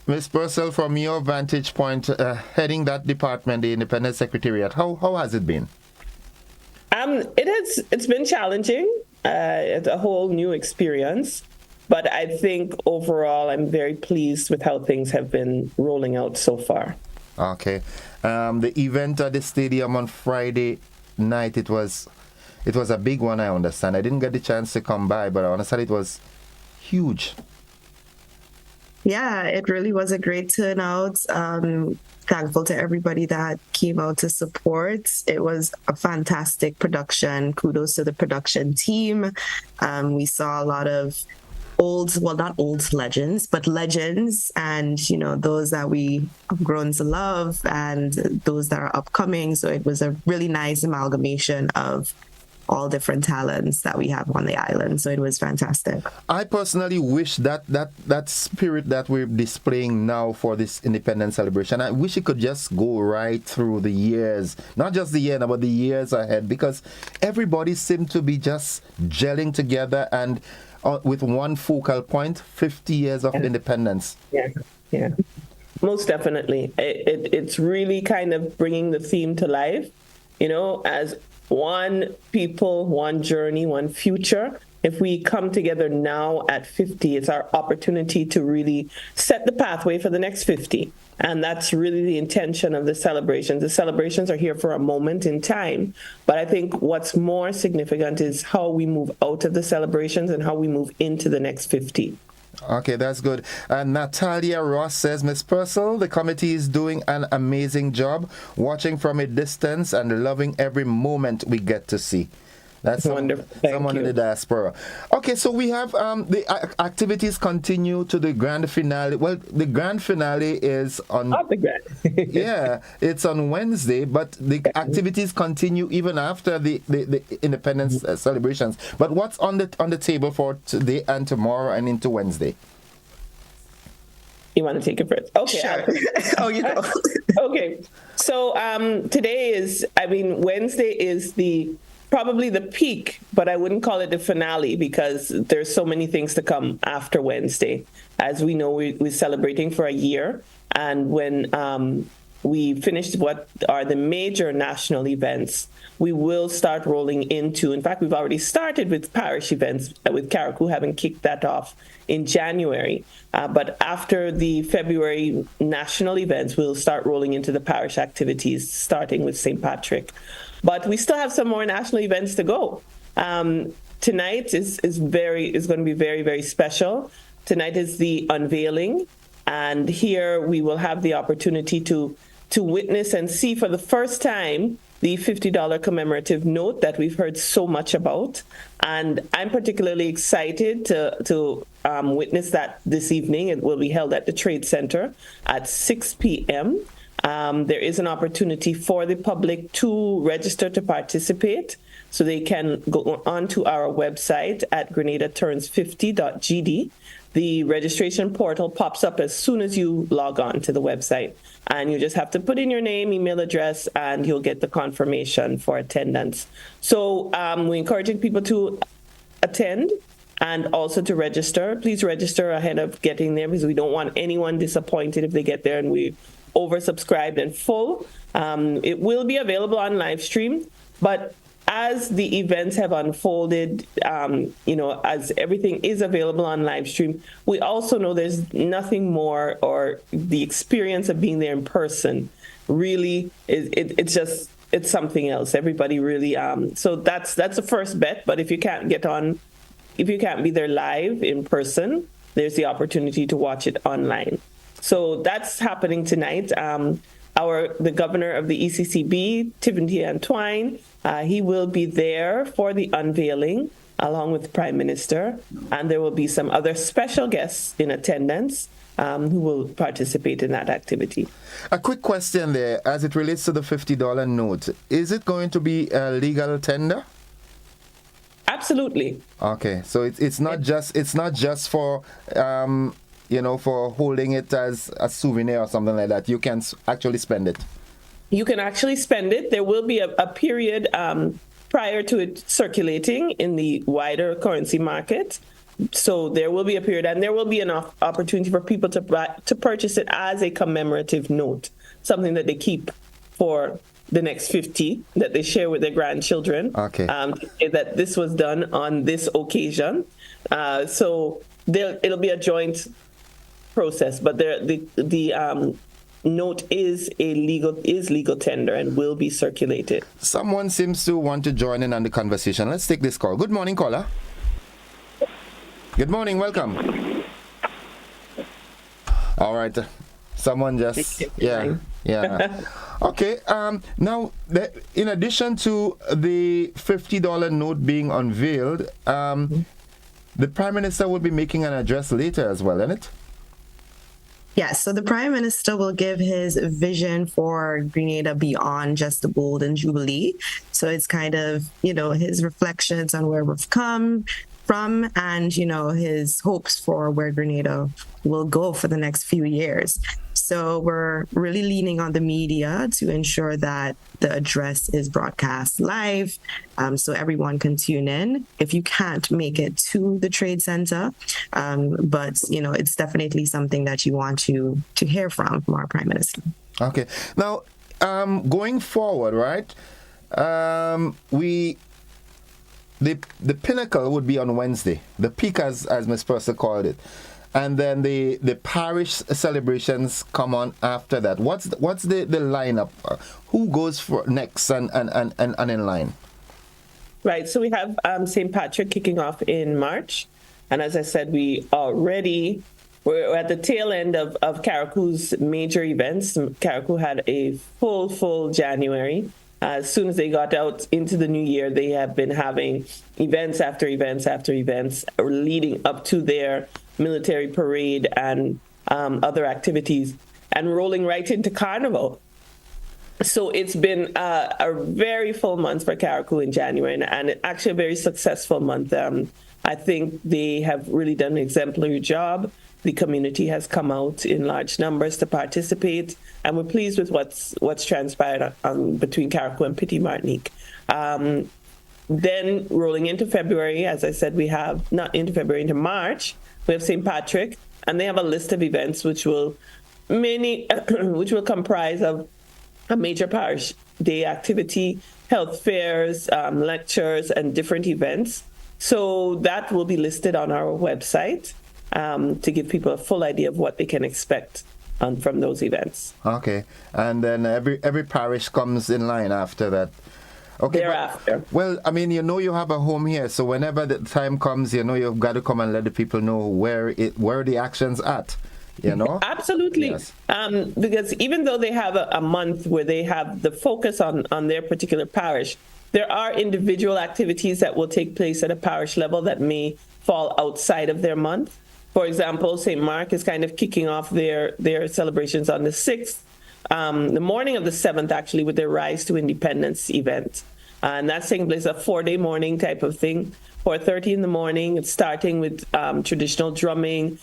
[SPEAKER 1] Ms. Purcell, from your vantage point, heading that department, the Independent Secretariat, how has it been?
[SPEAKER 23] It's been challenging. It's a whole new experience. But I think overall, I'm very pleased with how things have been rolling out so far.
[SPEAKER 1] Okay. The event at the stadium on Friday night, it was a big one, I understand. I didn't get the chance to come by, but I understand it was huge.
[SPEAKER 22] Yeah, it really was a great turnout. Thankful to everybody that came out to support. It was a fantastic production. Kudos to the production team. We saw a lot of not old legends, but legends, and those that we have grown to love and those that are upcoming. So it was a really nice amalgamation of all different talents that we have on the island. So it was fantastic.
[SPEAKER 1] I personally wish that spirit that we're displaying now for this independence celebration, I wish it could just go right through the years, not just the year, but the years ahead, because everybody seemed to be just gelling together and with one focal point, 50 years of independence.
[SPEAKER 23] Yeah. Most definitely. It's really kind of bringing the theme to life, as one people, one journey, one future. If we come together now at 50, it's our opportunity to really set the pathway for the next 50. And that's really the intention of the celebrations. The celebrations are here for a moment in time. But I think what's more significant is how we move out of the celebrations and how we move into the next 50.
[SPEAKER 1] Okay, that's good. And Natalia Ross says, Ms. Purcell, the committee is doing an amazing job watching from a distance and loving every moment we get to see. That's
[SPEAKER 23] wonderful.
[SPEAKER 1] Someone in the diaspora. Okay, so we have the activities continue to the grand finale. Well, the grand finale is on...
[SPEAKER 23] Not the grand.
[SPEAKER 1] Yeah, it's on Wednesday, but the activities continue even after the independence celebrations. But what's on the table for today and tomorrow and into Wednesday?
[SPEAKER 23] You want to take it first? Okay.
[SPEAKER 22] Sure. Oh, you know.
[SPEAKER 23] Okay. So today is, Wednesday is probably the peak, but I wouldn't call it the finale because there's so many things to come after Wednesday. As we know, we're celebrating for a year. And when we finished what are the major national events, we will start rolling into, in fact, we've already started with parish events, with Carriacou having kicked that off in January. But after the February national events, we'll start rolling into the parish activities, starting with St. Patrick. But we still have some more national events to go. Tonight is going to be very, very special. Tonight is the unveiling. And here we will have the opportunity to witness and see for the first time the $50 commemorative note that we've heard so much about. And I'm particularly excited to witness that this evening. It will be held at the Trade Center at 6 p.m. There is an opportunity for the public to register to participate. So they can go onto our website at grenadaturns50.gd. The registration portal pops up as soon as you log on to the website. And you just have to put in your name, email address, and you'll get the confirmation for attendance. So we're encouraging people to attend and also to register. Please register ahead of getting there because we don't want anyone disappointed if they get there and we oversubscribed and full. It will be available on live stream, but as the events have unfolded, as everything is available on live stream, we also know there's nothing more, or the experience of being there in person really it's something else. Everybody really, so that's the first bet. But if you can't be there live in person, there's the opportunity to watch it online. So that's happening tonight. The governor of the ECCB, Timothy Antoine, he will be there for the unveiling along with the Prime Minister, and there will be some other special guests in attendance who will participate in that activity.
[SPEAKER 1] A quick question there, as it relates to the $50 note. Is it going to be a legal tender?
[SPEAKER 23] Absolutely.
[SPEAKER 1] Okay, so it's not just for for holding it as a souvenir or something like that. You can actually spend it.
[SPEAKER 23] You can actually spend it. There will be a period prior to it circulating in the wider currency market. So there will be a period, and there will be an opportunity for people to purchase it as a commemorative note, something that they keep for the next 50 that they share with their grandchildren.
[SPEAKER 1] Okay.
[SPEAKER 23] That this was done on this occasion. So it'll be a joint process, but the note is legal tender and will be circulated.
[SPEAKER 1] Someone seems to want to join in on the conversation. Let's take this call. Good morning, caller. Good morning, welcome. All right. Someone just yeah. Okay. Now, in addition to the $50 note being unveiled, the Prime Minister will be making an address later as well, isn't it?
[SPEAKER 22] Yes, so the Prime Minister will give his vision for Grenada beyond just the Golden Jubilee. So it's kind of, his reflections on where we've come from and, his hopes for where Grenada will go for the next few years. So we're really leaning on the media to ensure that the address is broadcast live, so everyone can tune in if you can't make it to the Trade Center. But, it's definitely something that you want to hear from our Prime Minister.
[SPEAKER 1] Okay. Now, going forward, right, the pinnacle would be on Wednesday, the peak as Ms. Purser called it. And then the parish celebrations come on after that. What's the lineup? Who goes for next and in line?
[SPEAKER 23] Right. So we have St. Patrick kicking off in March. And as I said, we're at the tail end of Carriacou's major events. Carriacou had a full January. As soon as they got out into the new year, they have been having events after events after events leading up to their military parade and other activities, and rolling right into Carnival. So it's been a very full month for Carriacou in January, and actually a very successful month. I think they have really done an exemplary job The community has come out in large numbers to participate, and we're pleased with what's transpired between Carriacou and Petit Martinique. Then rolling into February, as I said, we have not into February, into March, we have St. Patrick, and they have a list of events which will comprise of a major parish day activity, health fairs, lectures, and different events. So that will be listed on our website to give people a full idea of what they can expect from those events.
[SPEAKER 1] Okay, and then every parish comes in line after that. Okay,
[SPEAKER 23] thereafter.
[SPEAKER 1] Well, I mean, you have a home here, so whenever the time comes, you've got to come and let the people know where the action's at.
[SPEAKER 23] Absolutely.
[SPEAKER 1] Yes.
[SPEAKER 23] Because even though they have a month where they have the focus on their particular parish, there are individual activities that will take place at a parish level that may fall outside of their month. For example, St. Mark is kind of kicking off their celebrations on the 6th, the morning of the 7th, actually, with their Rise to Independence event. And that's taking place a 4-day morning type of thing. 4:30 in the morning, it's starting with traditional drumming,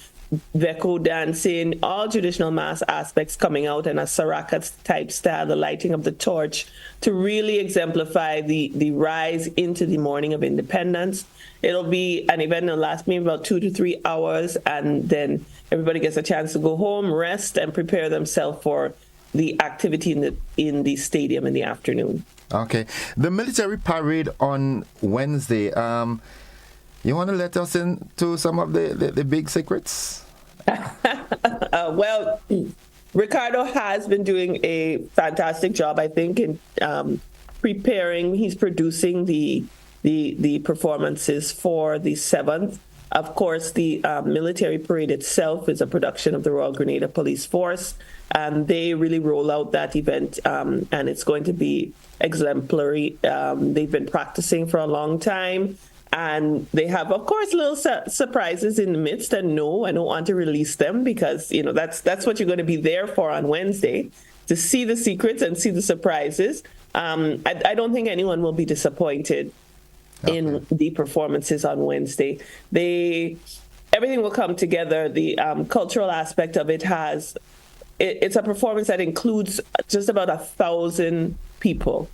[SPEAKER 23] Veko dancing, all traditional mass aspects coming out in a Saraka type style, the lighting of the torch, to really exemplify the rise into the morning of independence. It'll be an event that'll last maybe about 2 to 3 hours, and then everybody gets a chance to go home, rest, and prepare themselves for the activity in the stadium in the afternoon.
[SPEAKER 1] Okay. The military parade on Wednesday. You want to let us into some of the big secrets?
[SPEAKER 23] Well, Ricardo has been doing a fantastic job, I think, in preparing. He's producing the performances for the 7th. Of course, the military parade itself is a production of the Royal Grenada Police Force, and they really roll out that event, and it's going to be exemplary. They've been practicing for a long time. And they have, of course, little surprises in the midst. And no, I don't want to release them because, that's what you're going to be there for on Wednesday, to see the secrets and see the surprises. I don't think anyone will be disappointed in the performances on Wednesday. Everything will come together. The cultural aspect of it it's a performance that includes just about 1,000 people,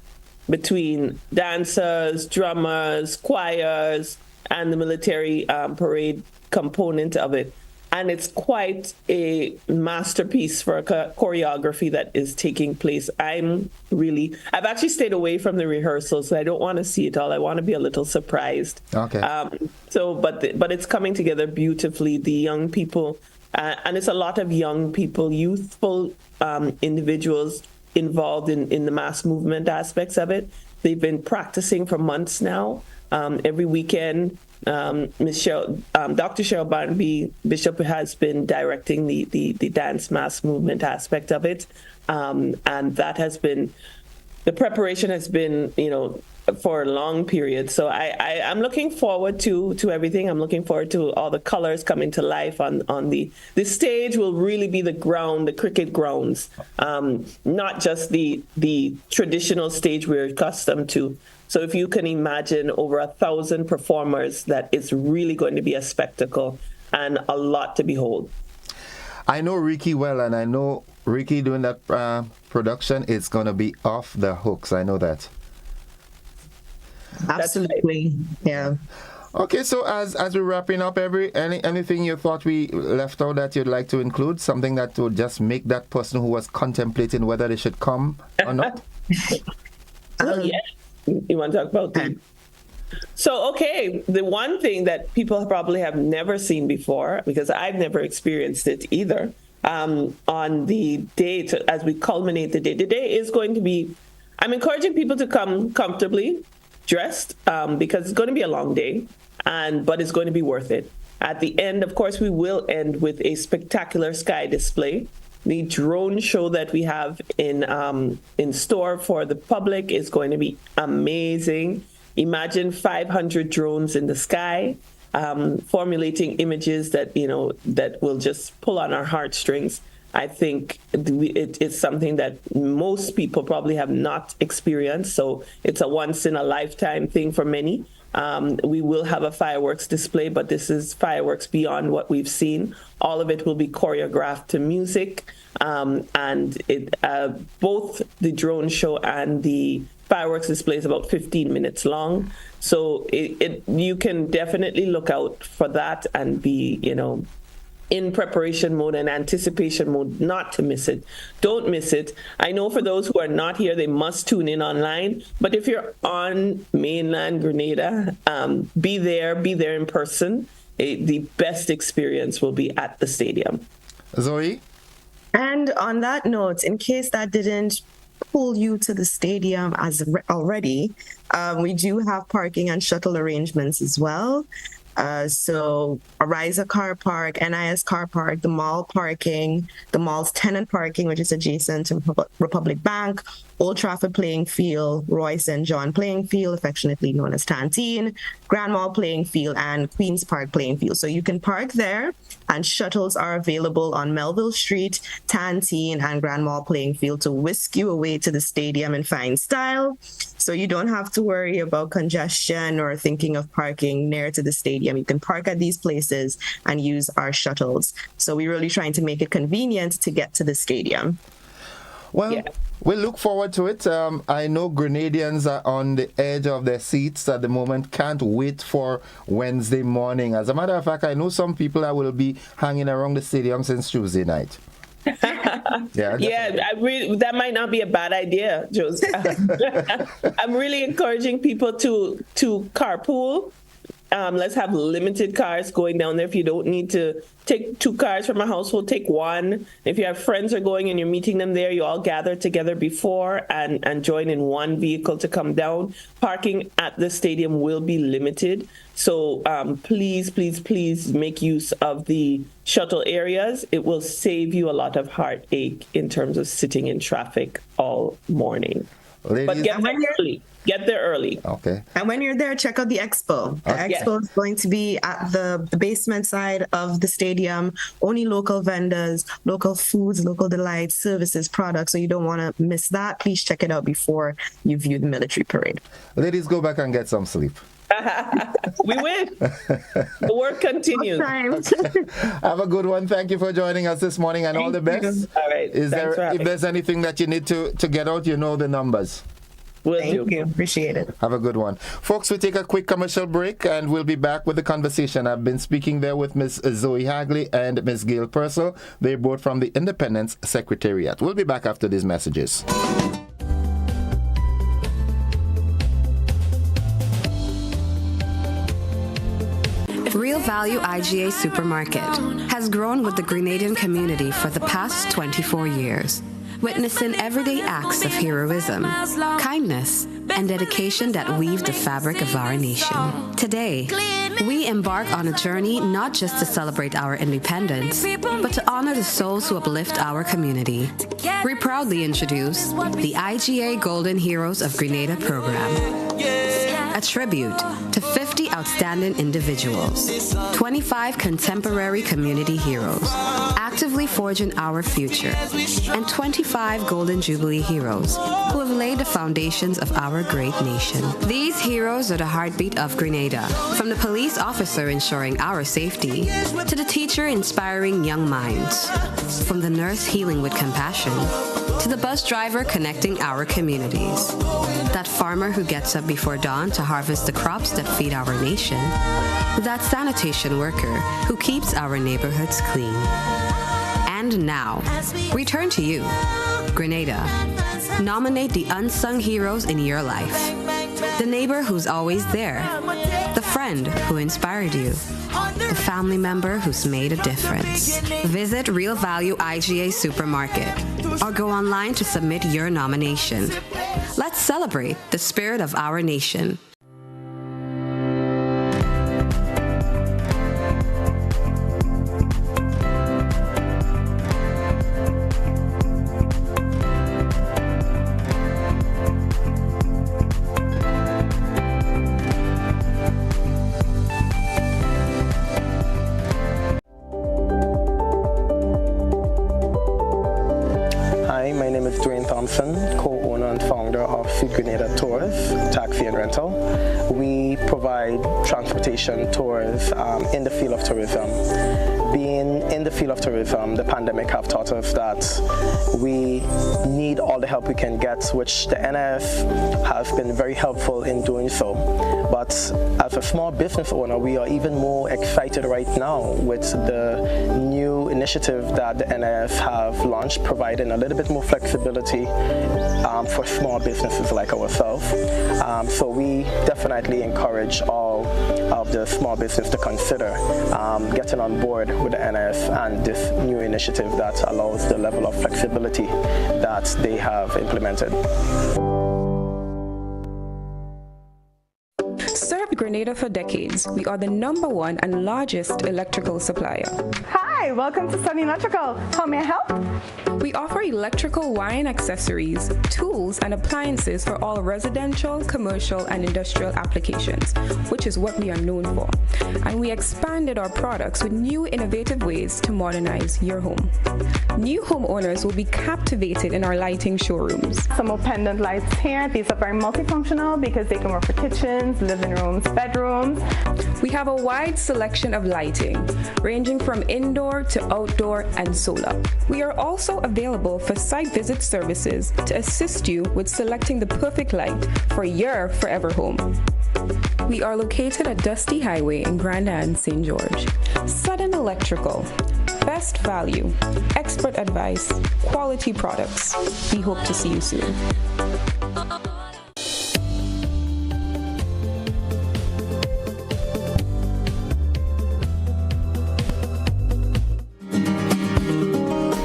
[SPEAKER 23] between dancers, drummers, choirs, and the military parade component of it. And it's quite a masterpiece for a choreography that is taking place. I've actually stayed away from the rehearsals. I don't want to see it all. I want to be a little surprised.
[SPEAKER 1] Okay.
[SPEAKER 23] But it's coming together beautifully. The young people, and it's a lot of young people, youthful individuals involved in the mass movement aspects of it. They've been practicing for months now. Every weekend, Dr. Cheryl Barnaby Bishop has been directing the dance mass movement aspect of it, and that has been, the preparation has been, for a long period. So I'm looking forward to everything. I'm looking forward to all the colors coming to life on the stage. Will really be the ground, the cricket grounds, not just the traditional stage we're accustomed to. So if you can imagine over 1,000 performers, that it's really going to be a spectacle and a lot to behold.
[SPEAKER 1] I know Ricky well, and I know Ricky doing that production, it's going to be off the hooks. I know that.
[SPEAKER 22] Absolutely. Yeah.
[SPEAKER 1] Okay, so as we're wrapping up, anything you thought we left out that you'd like to include, something that would just make that person who was contemplating whether they should come or not?
[SPEAKER 23] Yeah. You want to talk about that? So, okay, the one thing that people probably have never seen before, because I've never experienced it either, on the day, as we culminate the day is going to be, I'm encouraging people to come comfortably dressed, because it's going to be a long day, but it's going to be worth it. At the end, of course, we will end with a spectacular sky display. The drone show that we have in store for the public is going to be amazing. Imagine 500 drones in the sky, formulating images that will just pull on our heartstrings. I think it's something that most people probably have not experienced. So it's a once in a lifetime thing for many. We will have a fireworks display, but this is fireworks beyond what we've seen. All of it will be choreographed to music, and both the drone show and the fireworks display is about 15 minutes long. So you can definitely look out for that and be, in preparation mode and anticipation mode, not to miss it. Don't miss it. I know for those who are not here, they must tune in online. But if you're on mainland Grenada, be there in person. The best experience will be at the stadium.
[SPEAKER 1] Zoe?
[SPEAKER 22] And on that note, in case that didn't pull you to the stadium already, we do have parking and shuttle arrangements as well. So Ariza Car Park, NIS Car Park, the mall parking, the mall's tenant parking, which is adjacent to Republic Bank, Old Trafford Playing Field, Roy St. John Playing Field, affectionately known as Tantine, Grand Mall Playing Field, and Queen's Park Playing Field. So you can park there, and shuttles are available on Melville Street, Tantine, and Grand Mall Playing Field to whisk you away to the stadium in fine style. So you don't have to worry about congestion or thinking of parking near to the stadium. You can park at these places and use our shuttles. So we're really trying to make it convenient to get to the stadium.
[SPEAKER 1] Well, we look forward to it. I know Grenadians are on the edge of their seats at the moment. Can't wait for Wednesday morning. As a matter of fact, I know some people that will be hanging around the stadium since Tuesday night.
[SPEAKER 23] That might not be a bad idea, Joseph. I'm really encouraging people to carpool. Let's have limited cars going down there. If you don't need to take 2 cars from a household, take 1. If you have friends are going and you're meeting them there, you all gather together before and join in one vehicle to come down. Parking at the stadium will be limited. So please make use of the shuttle areas. It will save you a lot of heartache in terms of sitting in traffic all morning.
[SPEAKER 1] Ladies,
[SPEAKER 23] but get there early.
[SPEAKER 1] Okay.
[SPEAKER 22] And when you're there, check out the expo. The expo is going to be at the basement side of the stadium. Only local vendors, local foods, local delights, services, products. So you don't want to miss that. Please check it out before you view the military parade.
[SPEAKER 1] Ladies, go back and get some sleep.
[SPEAKER 23] We win. The work continues.
[SPEAKER 1] Have a good one. Thank you for joining us this morning, and all the best.
[SPEAKER 23] All right.
[SPEAKER 1] If there's anything that you need to get out, you know the numbers.
[SPEAKER 22] Thank you. Appreciate it.
[SPEAKER 1] Have a good one. Folks, we take a quick commercial break and we'll be back with the conversation. I've been speaking there with Ms. Zoe Hagley and Ms. Gail Purcell. They're both from the Independence Secretariat. We'll be back after these messages.
[SPEAKER 4] Real Value IGA Supermarket has grown with the Grenadian community for the past 24 years, witnessing everyday acts of heroism, kindness, and dedication that weave the fabric of our nation. Today, we embark on a journey not just to celebrate our independence, but to honor the souls who uplift our community. We proudly introduce the IGA Golden Heroes of Grenada program, a tribute to 50 outstanding individuals, 25 contemporary community heroes, actively forging our future, and 25 Golden Jubilee heroes who have laid the foundations of our great nation. These heroes are the heartbeat of Grenada, from the police officer ensuring our safety, to the teacher inspiring young minds, from the nurse healing with compassion, to the bus driver connecting our communities, that farmer who gets up before dawn to harvest the crops that feed our nation, that sanitation worker who keeps our neighborhoods clean. And now, we turn to you, Grenada. Nominate the unsung heroes in your life. The neighbor who's always there. The friend who inspired you. The family member who's made a difference. Visit Real Value IGA Supermarket or go online to submit your nomination. Let's celebrate the spirit of our nation.
[SPEAKER 7] Dwayne Thompson, co-owner and founder of Feed Grenada Tours, Taxi and Rental. We provide transportation tours in the field of tourism. Being in the field of tourism, the pandemic have taught us that we need all the help we can get, which the NIF has been very helpful in doing so. But as a small business owner, we are even more excited right now with the new initiative that the NIF have launched, providing a little bit more flexibility for small businesses like ourselves. So we definitely encourage all of the small business to consider getting on board with the NIF and this new initiative that allows the level of flexibility that they have implemented.
[SPEAKER 8] Served Grenada for decades, we are the #1 and largest electrical supplier.
[SPEAKER 9] Hi, welcome to Sunny Electrical. How may I help?
[SPEAKER 8] We offer electrical wiring accessories, tools, and appliances for all residential, commercial, and industrial applications, which is what we are known for. And we expanded our products with new innovative ways to modernize your home. New homeowners will be captivated in our lighting showrooms.
[SPEAKER 9] Some more pendant lights here. These are very multifunctional because they can work for kitchens, living rooms, bedrooms.
[SPEAKER 8] We have a wide selection of lighting, ranging from indoor to outdoor and solar. We are also available for site visit services to assist you with selecting the perfect light for your forever home. We are located at Dusty Highway in Grenada and St. George. Sudden Electrical. Best value, expert advice, quality products. We hope to see you soon.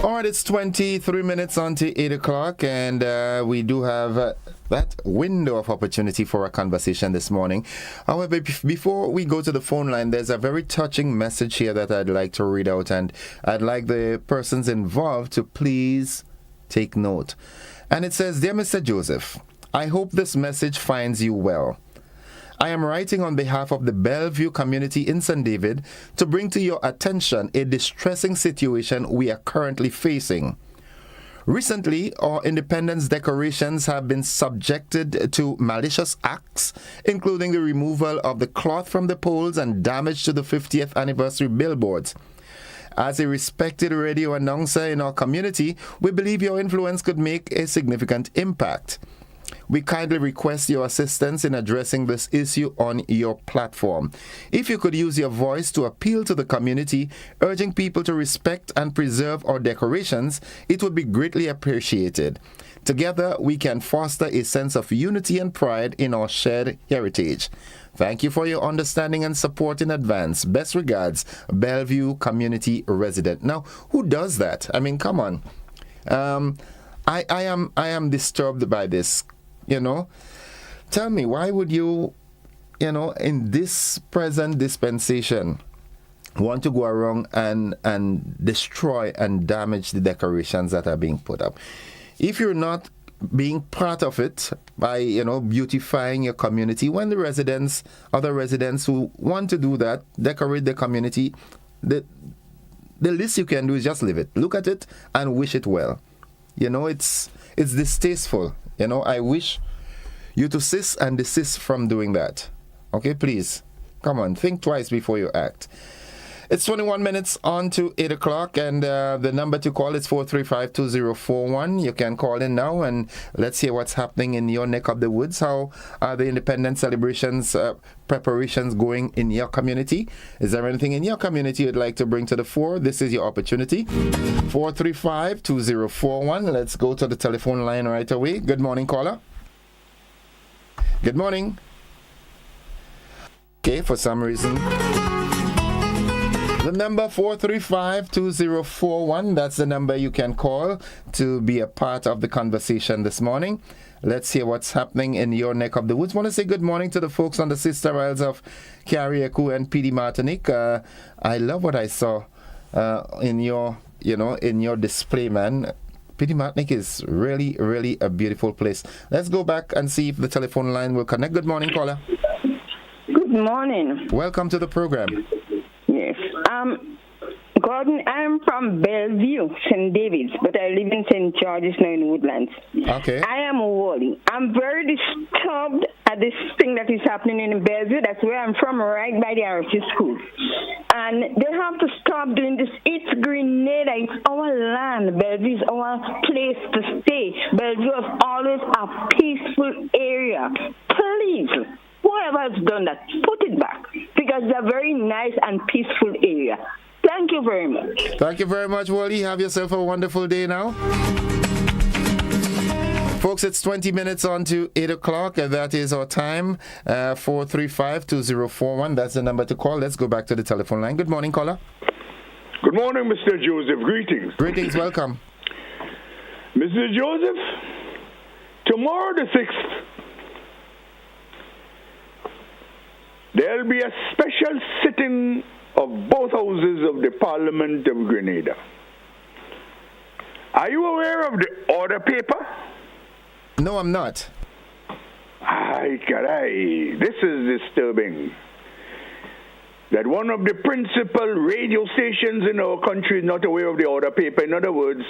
[SPEAKER 1] All right, it's 23 minutes on to 8 o'clock, and we do have that window of opportunity for a conversation this morning. However, before we go to the phone line, there's a very touching message here that I'd like to read out, and I'd like the persons involved to please take note. And it says, "Dear Mr. Joseph, I hope this message finds you well. I am writing on behalf of the Bellevue community in St. David to bring to your attention a distressing situation we are currently facing. Recently, our independence decorations have been subjected to malicious acts, including the removal of the cloth from the poles and damage to the 50th anniversary billboards. As a respected radio announcer in our community, we believe your influence could make a significant impact. We kindly request your assistance in addressing this issue on your platform. If you could use your voice to appeal to the community, urging people to respect and preserve our decorations, it would be greatly appreciated. Together, we can foster a sense of unity and pride in our shared heritage. Thank you for your understanding and support in advance. Best regards, Bellevue Community Resident." Now, who does that? I mean, come on. I am disturbed by this. You know, tell me, why would you, in this present dispensation, want to go around and destroy and damage the decorations that are being put up? If you're not being part of it by, beautifying your community, when the other residents who want to do that, decorate the community, the least you can do is just leave it. Look at it and wish it well. It's distasteful. I wish you to cease and desist from doing that. Okay, please. Come on, think twice before you act. It's 21 minutes on to 8 o'clock, and the number to call is 435-2041. You can call in now, and let's hear what's happening in your neck of the woods. How are the independence celebrations preparations going in your community? Is there anything in your community you'd like to bring to the fore? This is your opportunity. 435-2041. Let's go to the telephone line right away. Good morning, caller. Good morning. Okay, for some reason... The number 435-2041, that's the number you can call to be a part of the conversation this morning. Let's hear what's happening in your neck of the woods. Want to say good morning to the folks on the Sister Isles of Carriacou and PD Martinique. I love what I saw in your display, man. PD Martinique is really, really a beautiful place. Let's go back and see if the telephone line will connect. Good morning, caller.
[SPEAKER 24] Good morning.
[SPEAKER 1] Welcome to the program.
[SPEAKER 24] Yes. God
[SPEAKER 2] Gordon. I'm from Bellevue, St. David's, but I live in St. George's now in Woodlands.
[SPEAKER 1] Okay.
[SPEAKER 2] I am Wally. I'm very disturbed at this thing that is happening in Bellevue. That's where I'm from, right by the RFU school. And they have to stop doing this. It's Grenada. It's our land. Bellevue is our place to stay. Bellevue is always a peaceful area. Please, whoever has done that, put it back, because it's a very nice and peaceful area. Thank you very much.
[SPEAKER 1] Thank you very much, Wally. Have yourself a wonderful day now. Folks, it's 20 minutes on to 8 o'clock, and that is our time. 435-2041. That's the number to call. Let's go back to the telephone line. Good morning, caller.
[SPEAKER 12] Good morning, Mr. Joseph. Greetings.
[SPEAKER 1] Greetings. Welcome.
[SPEAKER 12] Mr. Joseph, tomorrow the 6th, there'll be a special sitting of both houses of the Parliament of Grenada. Are you aware of the order paper?
[SPEAKER 1] No, I'm not.
[SPEAKER 12] Ay, caray, this is disturbing. That one of the principal radio stations in our country is not aware of the order paper. In other words,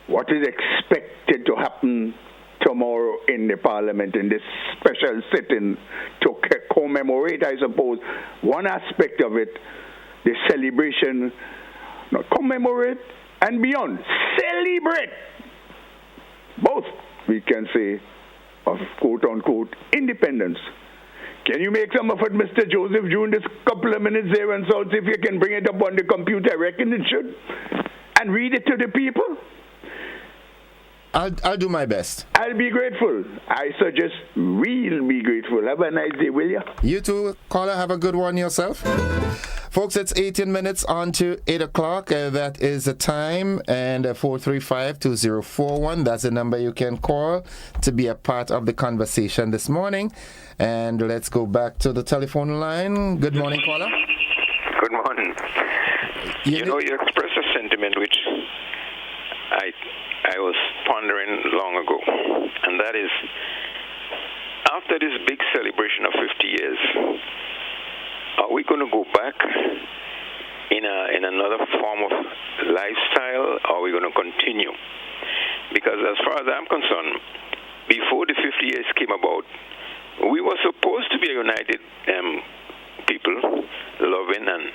[SPEAKER 12] what is expected to happen tomorrow in the Parliament in this special sitting to commemorate, I suppose, one aspect of it, the celebration, not commemorate and beyond, celebrate both, we can say, of quote-unquote independence. Can you make some effort, Mr. Joseph, during this couple of minutes there and so if you can bring it up on the computer, I reckon it should, and read it to the people?
[SPEAKER 1] I'll do my best.
[SPEAKER 12] I'll be grateful. I suggest we'll be grateful. Have a nice day, will you?
[SPEAKER 1] You too, caller. Have a good one yourself. Folks, it's 18 minutes on to 8 o'clock. That is the time. And 435-2041. That's the number you can call to be a part of the conversation this morning. And let's go back to the telephone line. Good morning, caller.
[SPEAKER 13] Good morning. You know, you expressed a sentiment which I was pondering long ago, and that is, after this big celebration of 50 years, are we going to go back in another form of lifestyle, or are we going to continue? Because as far as I'm concerned, before the 50 years came about, we were supposed to be a united people, loving and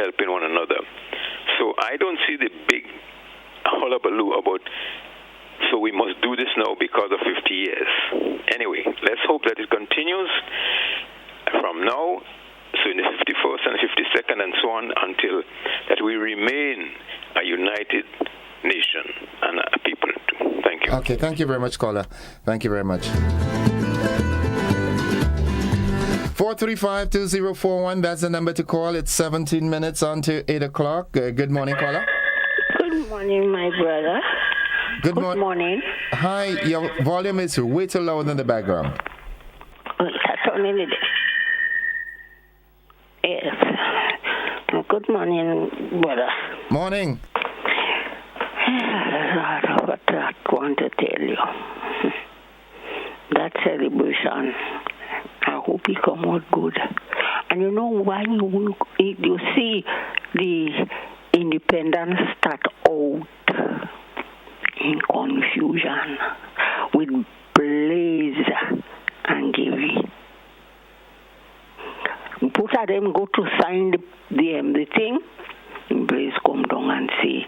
[SPEAKER 13] helping one another. So I don't see the big hullabaloo about, so we must do this now because of 50 years. Anyway, let's hope that it continues from now, so in the 51st and 52nd and so on, until that we remain a united nation and a people too. Thank you.
[SPEAKER 1] Okay, thank you very much, caller. Thank you very much. 435-2041, that's the number to call. It's 17 minutes on to 8 o'clock. Good morning, caller.
[SPEAKER 24] Good morning, my brother.
[SPEAKER 1] Good
[SPEAKER 24] morning.
[SPEAKER 1] Hi, your volume is way too loud in the background.
[SPEAKER 24] That's only yes. Good morning, brother.
[SPEAKER 1] Morning.
[SPEAKER 24] What I want to tell you. That celebration, I hope it come out good. And you know why you see the independence start out in confusion with Blaze and Gary. Both of them go to sign the thing. Blaze come down and say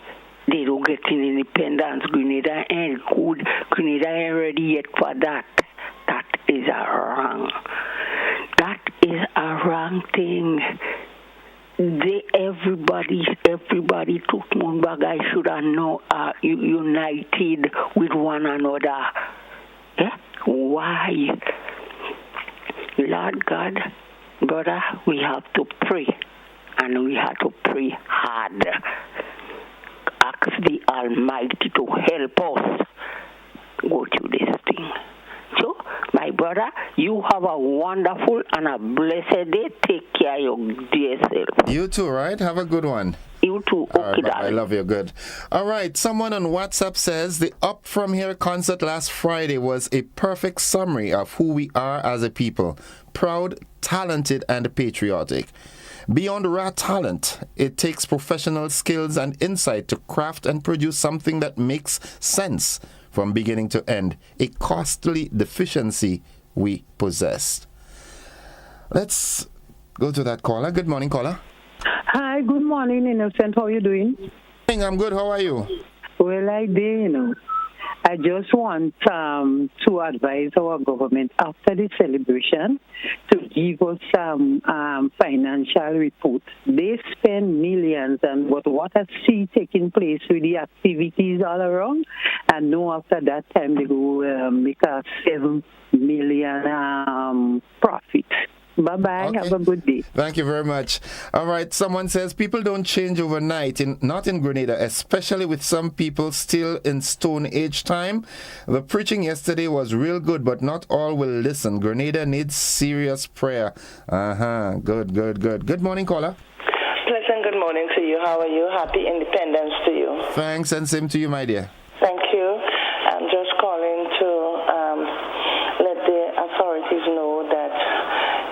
[SPEAKER 24] they don't get in independence. Grenada ain't good. Grenada ain't ready yet for that. That is a wrong. That is a wrong thing. Everybody took Mumbaga should have now united with one another. Eh? Why? Lord God, brother, we have to pray, and we have to pray hard. Ask the Almighty to help us go through this thing. So, my brother, you have a wonderful and a blessed day. Take care of your dear self.
[SPEAKER 1] You too, right? Have a good one.
[SPEAKER 24] You too. Okay,
[SPEAKER 1] right, I love you. Good. All right. Someone on WhatsApp says the Up From Here concert last Friday was a perfect summary of who we are as a people. Proud, talented, and patriotic. Beyond raw talent, it takes professional skills and insight to craft and produce something that makes sense from beginning to end, a costly deficiency we possess. Let's go to that caller. Good morning, caller.
[SPEAKER 10] Hi, good morning, Innocent. How are you doing?
[SPEAKER 1] I'm good. How are you?
[SPEAKER 10] Well, I did, I just want to advise our government after the celebration to give us some financial reports. They spend millions, and what I see taking place with the activities all around, and know after that time they will make a 7 million profit. Bye-bye. Okay. Have a good day.
[SPEAKER 1] Thank you very much. All right. Someone says people don't change overnight, not in Grenada, especially with some people still in Stone Age time. The preaching yesterday was real good, but not all will listen. Grenada needs serious prayer. Good. Good morning, caller.
[SPEAKER 11] Pleasant good morning to you. How are you? Happy Independence to you.
[SPEAKER 1] Thanks, and same to you, my dear.
[SPEAKER 11] Thank you. I'm just calling to let the authorities know that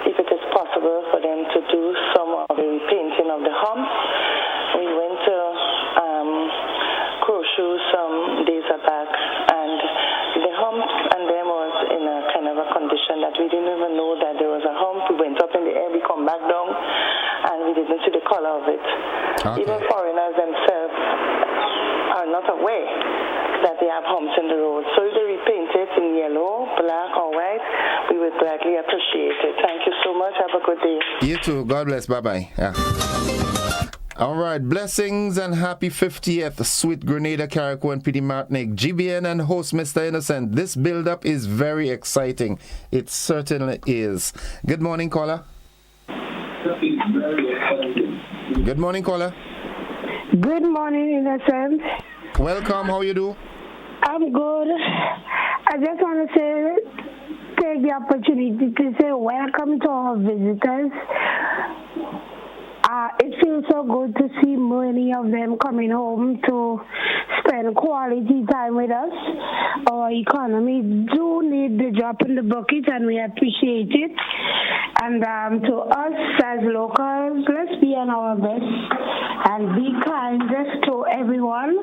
[SPEAKER 11] if it is possible for them to do some of the repainting of the hump. We went to Croshoe some days back, and the hump and them was in a kind of a condition that we didn't even know that there was a hump. We went up in the air, we come back down, and we didn't see the color of it. Okay. Even foreigners themselves are not aware that they have humps in the road. So if they repaint it in yellow, black, or white, we would gladly appreciate it. Thank you so much. Have a good day.
[SPEAKER 1] You too. God bless. Bye-bye. Yeah. All right. Blessings and happy 50th, sweet Grenada, Carriacou, and Petite Martinique. GBN and host Mr. Innocent. This build-up is very exciting. It certainly is. Good morning, caller. Good morning, caller.
[SPEAKER 14] Good morning, Innocent.
[SPEAKER 1] Welcome. How you do?
[SPEAKER 14] I'm good. I just want to take the opportunity to say welcome to our visitors. It feels so good to see many of them coming home to spend quality time with us. Our economy do need the drop in the bucket, and we appreciate it. And to us as locals, let's be on our best and be kind just to everyone.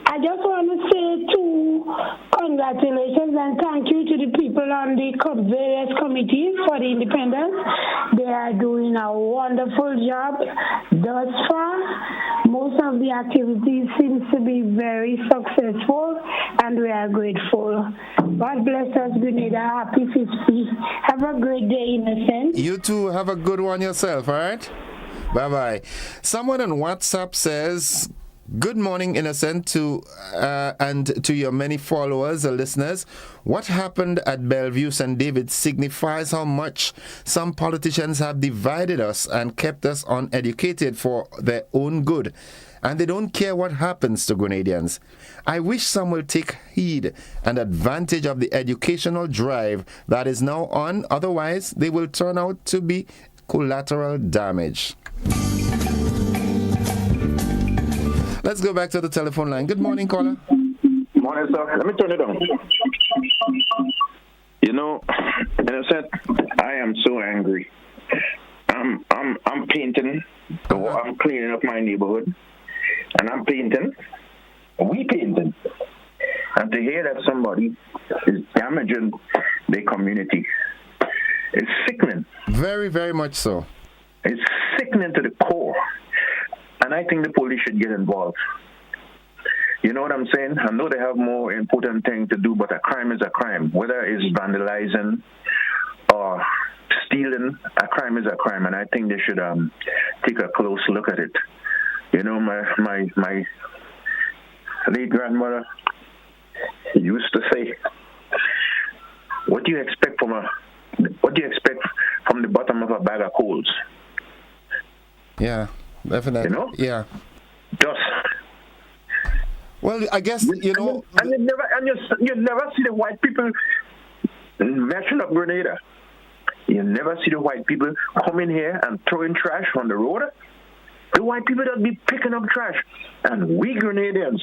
[SPEAKER 14] I just want to say congratulations and thank you to the people on the various committees for the independence. They are doing a wonderful job thus far. Most of the activities seems to be very successful, and we are grateful. God bless us, Grenada. Happy 50. Have a great day, Innocent.
[SPEAKER 1] You too. Have a good one yourself, all right? Bye-bye. Someone on WhatsApp says, good morning, Innocent, and to your many followers or listeners. What happened at Bellevue St. David signifies how much some politicians have divided us and kept us uneducated for their own good. And they don't care what happens to Grenadians. I wish some will take heed and advantage of the educational drive that is now on. Otherwise, they will turn out to be collateral damage. Let's go back to the telephone line. Good morning, caller.
[SPEAKER 15] Morning, sir. Let me turn it on. You know, Innocent, I am so angry. I'm painting. I'm cleaning up my neighborhood, and I'm painting. We painting, and to hear that somebody is damaging their community, it's sickening.
[SPEAKER 1] Very, very much so.
[SPEAKER 15] It's sickening to the core. And I think the police should get involved. You know what I'm saying? I know they have more important things to do, but a crime is a crime. Whether it's vandalizing or stealing, a crime is a crime, and I think they should take a close look at it. You know, my late grandmother used to say, "What do you expect from the bottom of a bag of coals?"
[SPEAKER 1] Yeah. Definitely.
[SPEAKER 15] You know?
[SPEAKER 1] Yeah.
[SPEAKER 15] Just.
[SPEAKER 1] Well, I guess, you know.
[SPEAKER 15] And you never see the white people mashing up Grenada. You never see the white people coming here and throwing trash on the road. The white people that be picking up trash. And we Grenadians,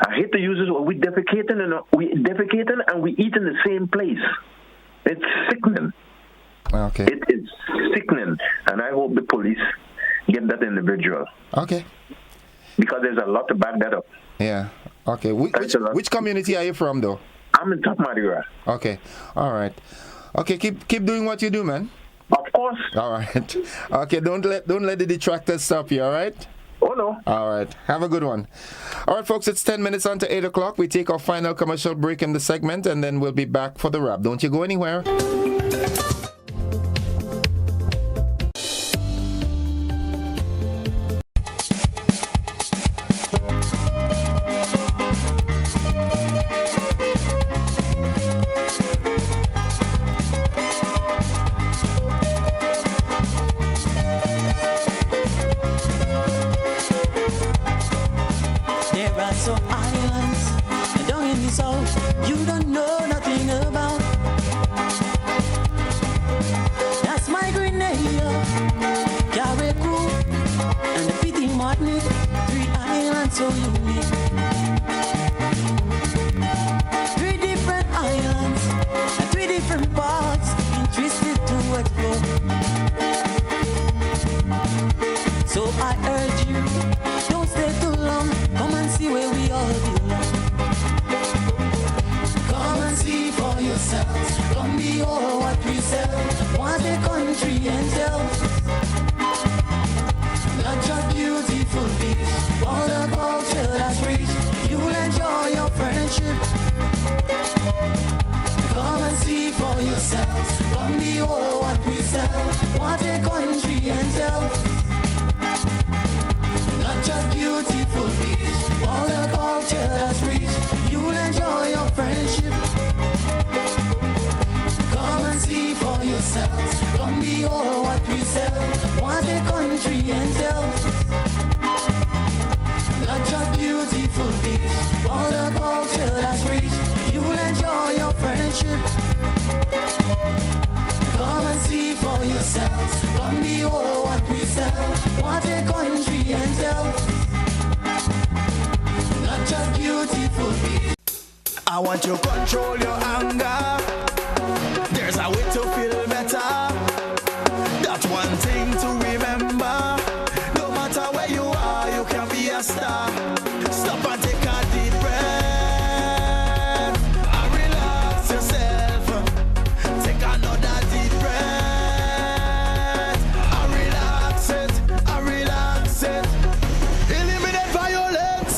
[SPEAKER 15] I hate to use this word, we defecating and we eat in the same place. It's sickening.
[SPEAKER 1] Okay.
[SPEAKER 15] It is sickening, and I hope the police get that individual.
[SPEAKER 1] Okay.
[SPEAKER 15] Because there's a lot to back that up.
[SPEAKER 1] Yeah. Okay. Which community are you from, though?
[SPEAKER 15] I'm in Top Mardi.
[SPEAKER 1] Okay. All right. Okay. Keep doing what you do, man.
[SPEAKER 15] Of course.
[SPEAKER 1] All right. Okay. Don't let the detractors stop you. All right.
[SPEAKER 15] Oh no.
[SPEAKER 1] All right. Have a good one. All right, folks. It's 10 minutes on to 8 o'clock. We take our final commercial break in the segment, and then we'll be back for the wrap. Don't you go anywhere.
[SPEAKER 3] There are some islands down in the south you don't know nothing about. That's my Grenada, Carriacou, and the Petit Martinique. 3 islands so unique. 3 different islands and 3 different parts, interested to explore. So I urge you, don't stay too long. Come and see where we all belong. Come and see for yourselves. Come behold what we sell. What a country and tell. Not just beautiful beach, all the culture that's rich. You'll enjoy your friendship. Come and see for yourselves. Come behold what we sell. What a country and tell. Not just beautiful beach, all the culture that's rich. You'll enjoy your friendship. Come and see for yourselves. Come behold what we sell. What a country and tell. Not just beautiful beach, all the culture that's rich. You'll enjoy your friendship. Come and see for yourselves. Come behold what we sell. What a country and tell. Not just beautiful beach. I want to control your anger. There's a way to feel better. That's one thing to remember. No matter where you are, you can be a star. Stop and take a deep breath and relax yourself. Take another deep breath and relax it. Eliminate violence.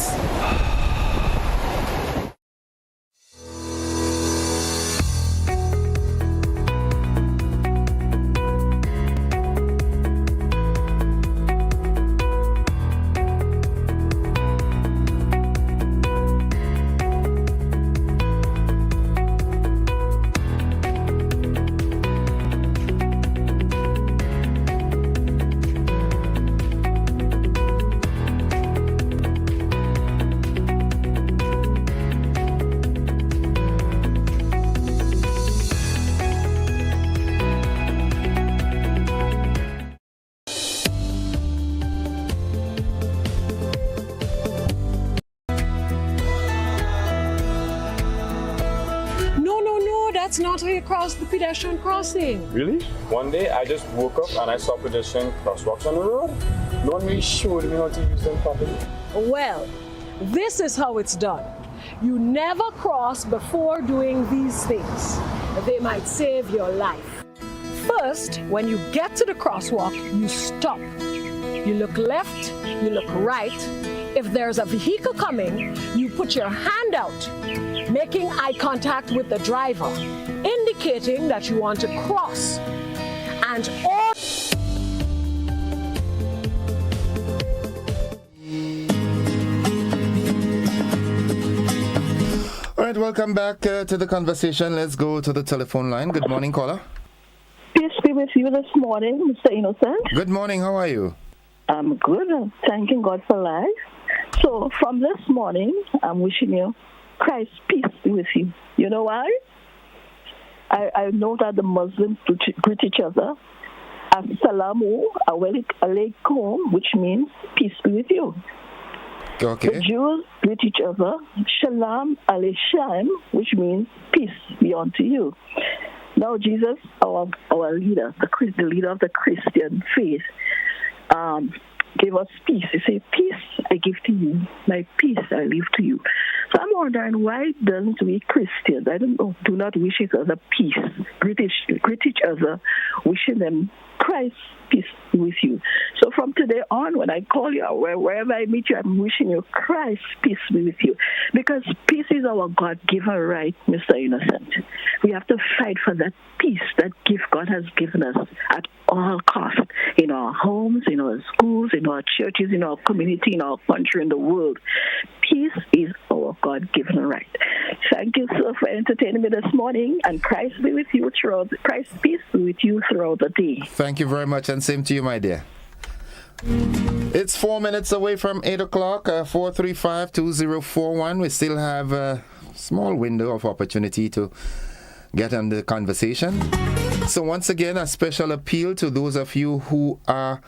[SPEAKER 5] No, that's not how you cross the pedestrian crossing.
[SPEAKER 6] Really? One day I just woke up and I saw pedestrian crosswalks on the road. No one really showed me how to use them properly.
[SPEAKER 5] Well, this is how it's done. You never cross before doing these things. They might save your life. First, when you get to the crosswalk, you stop. You look left, you look right. If there's a vehicle coming, you put your hand out, making eye contact with the driver, indicating that you want to cross. And all
[SPEAKER 1] All right, welcome back to the conversation. Let's go to the telephone line. Good morning, caller.
[SPEAKER 16] Peace be with you this morning, Mr. Innocent.
[SPEAKER 1] Good morning. How are you?
[SPEAKER 16] I'm good. Thanking God for life. So from this morning, I'm wishing you Christ's peace be with you. You know why? I know that the Muslims greet each other. Assalamu alaikum, which means peace be with you.
[SPEAKER 1] Okay.
[SPEAKER 16] The Jews greet each other, Shalom Aleichem, which means peace be unto you. Now, Jesus, our leader, the leader of the Christian faith, gave us peace. He said, peace I give to you, my peace I leave to you. So I'm wondering, why don't we Christians, I don't know, do not wish each other peace, greet each other, wishing them Christ peace be with you. So from today on, when I call you, wherever I meet you, I'm wishing you Christ peace be with you. Because peace is our God-given right, Mr. Innocent. We have to fight for that peace, that gift God has given us at all costs, in our homes, in our schools, in our churches, in our community, in our country, in the world. Peace is our God-given right. Thank you, sir, for entertaining me this morning, and Christ be with you throughout. Christ peace be with you throughout the day.
[SPEAKER 1] Thank you very much, and same to you, my dear. It's 4 minutes away from 8 o'clock, 435-2041. We still have a small window of opportunity to get on the conversation. So once again, a special appeal to those of you who are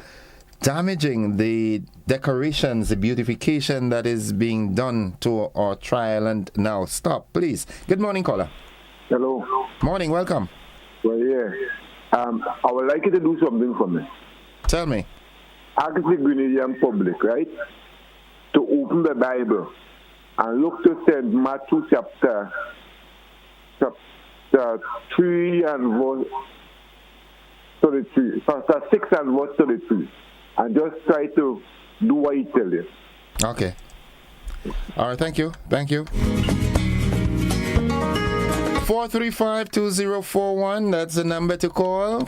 [SPEAKER 1] damaging the decorations, the beautification that is being done to our trial. And now stop, please. Good morning, caller.
[SPEAKER 18] Hello.
[SPEAKER 1] Morning, welcome.
[SPEAKER 18] Well, yeah. I would like you to do something for me.
[SPEAKER 1] Tell me.
[SPEAKER 18] Ask the Grenadian public, right, to open the Bible and look to St. Matthew chapter 3 and verse 33, chapter 6 and verse 33, and just try to do what he tells you.
[SPEAKER 1] Okay. All right, thank you. Thank you. 435-2041, that's the number to call.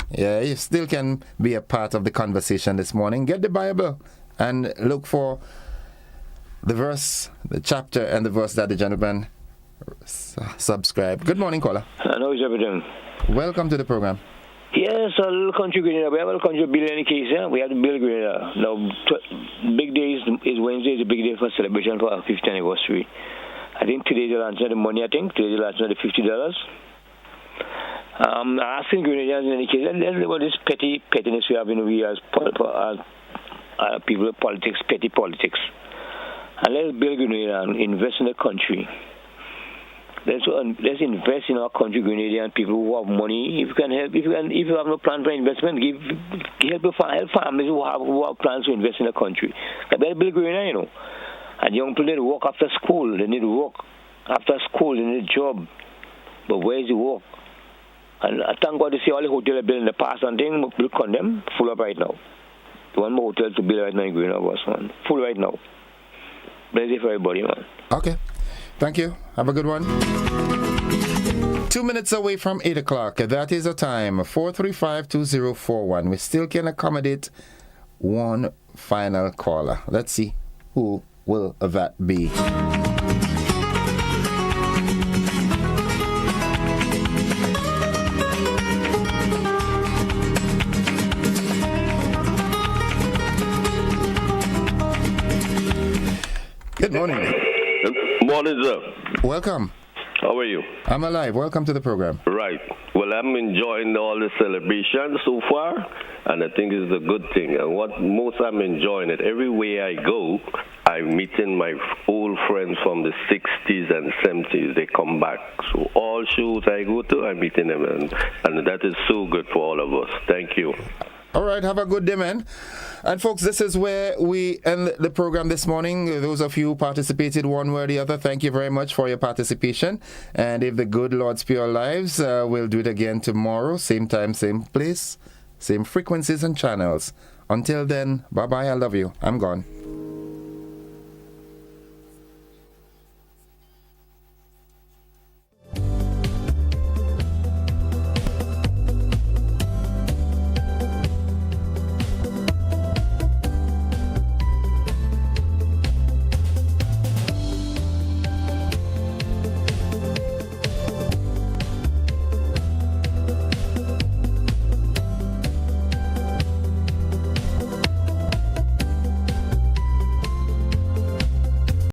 [SPEAKER 1] Yeah, you still can be a part of the conversation this morning. Get the Bible and look for the verse, the chapter, and the verse that the gentleman subscribed. Good morning, caller.
[SPEAKER 19] How is everything?
[SPEAKER 1] Welcome to the program.
[SPEAKER 19] Yes, a little country Grenada. We have a little country bill in any case. Yeah? We have to build Grenada. Now, big day is Wednesday. Is a big day for celebration for our 50th anniversary. I think today they'll answer the money. Today they'll answer the $50. Asking Grenadians in any case, let's about this pettiness we have in we as people of politics, petty politics. And let's build Grenada and invest in the country. Let's invest in our country, Grenadian people who have money. If you can help, if you have no plan for investment, help families who have plans to invest in the country. They better build Grenada, you know. And young people need to work after school. They need to work after school. They need a job. But where is the work? And I thank God to see all the hotels built in the past and things will condemn full up right now. The one more hotel to build right now in Grenada was one. Full right now. Bless it for everybody, man.
[SPEAKER 1] Okay. Thank you. Have a good one. 2 minutes away from 8 o'clock. That is the time. 435-2041. We still can accommodate one final caller. Let's see who will that be. Good morning.
[SPEAKER 20] Morning, sir.
[SPEAKER 1] Welcome.
[SPEAKER 20] How are you?
[SPEAKER 1] I'm alive. Welcome to the program.
[SPEAKER 20] Right. Well, I'm enjoying all the celebrations so far, and I think it's a good thing. And what most I'm enjoying it, everywhere I go, I'm meeting my old friends from the 60s and 70s. They come back. So all shows I go to, I'm meeting them, and that is so good for all of us. Thank you.
[SPEAKER 1] All right, have a good day, man. And folks, this is where we end the program this morning. Those of you who participated one way or the other, thank you very much for your participation. And if the good Lord spare our lives, we'll do it again tomorrow. Same time, same place, same frequencies and channels. Until then, bye-bye. I love you. I'm gone.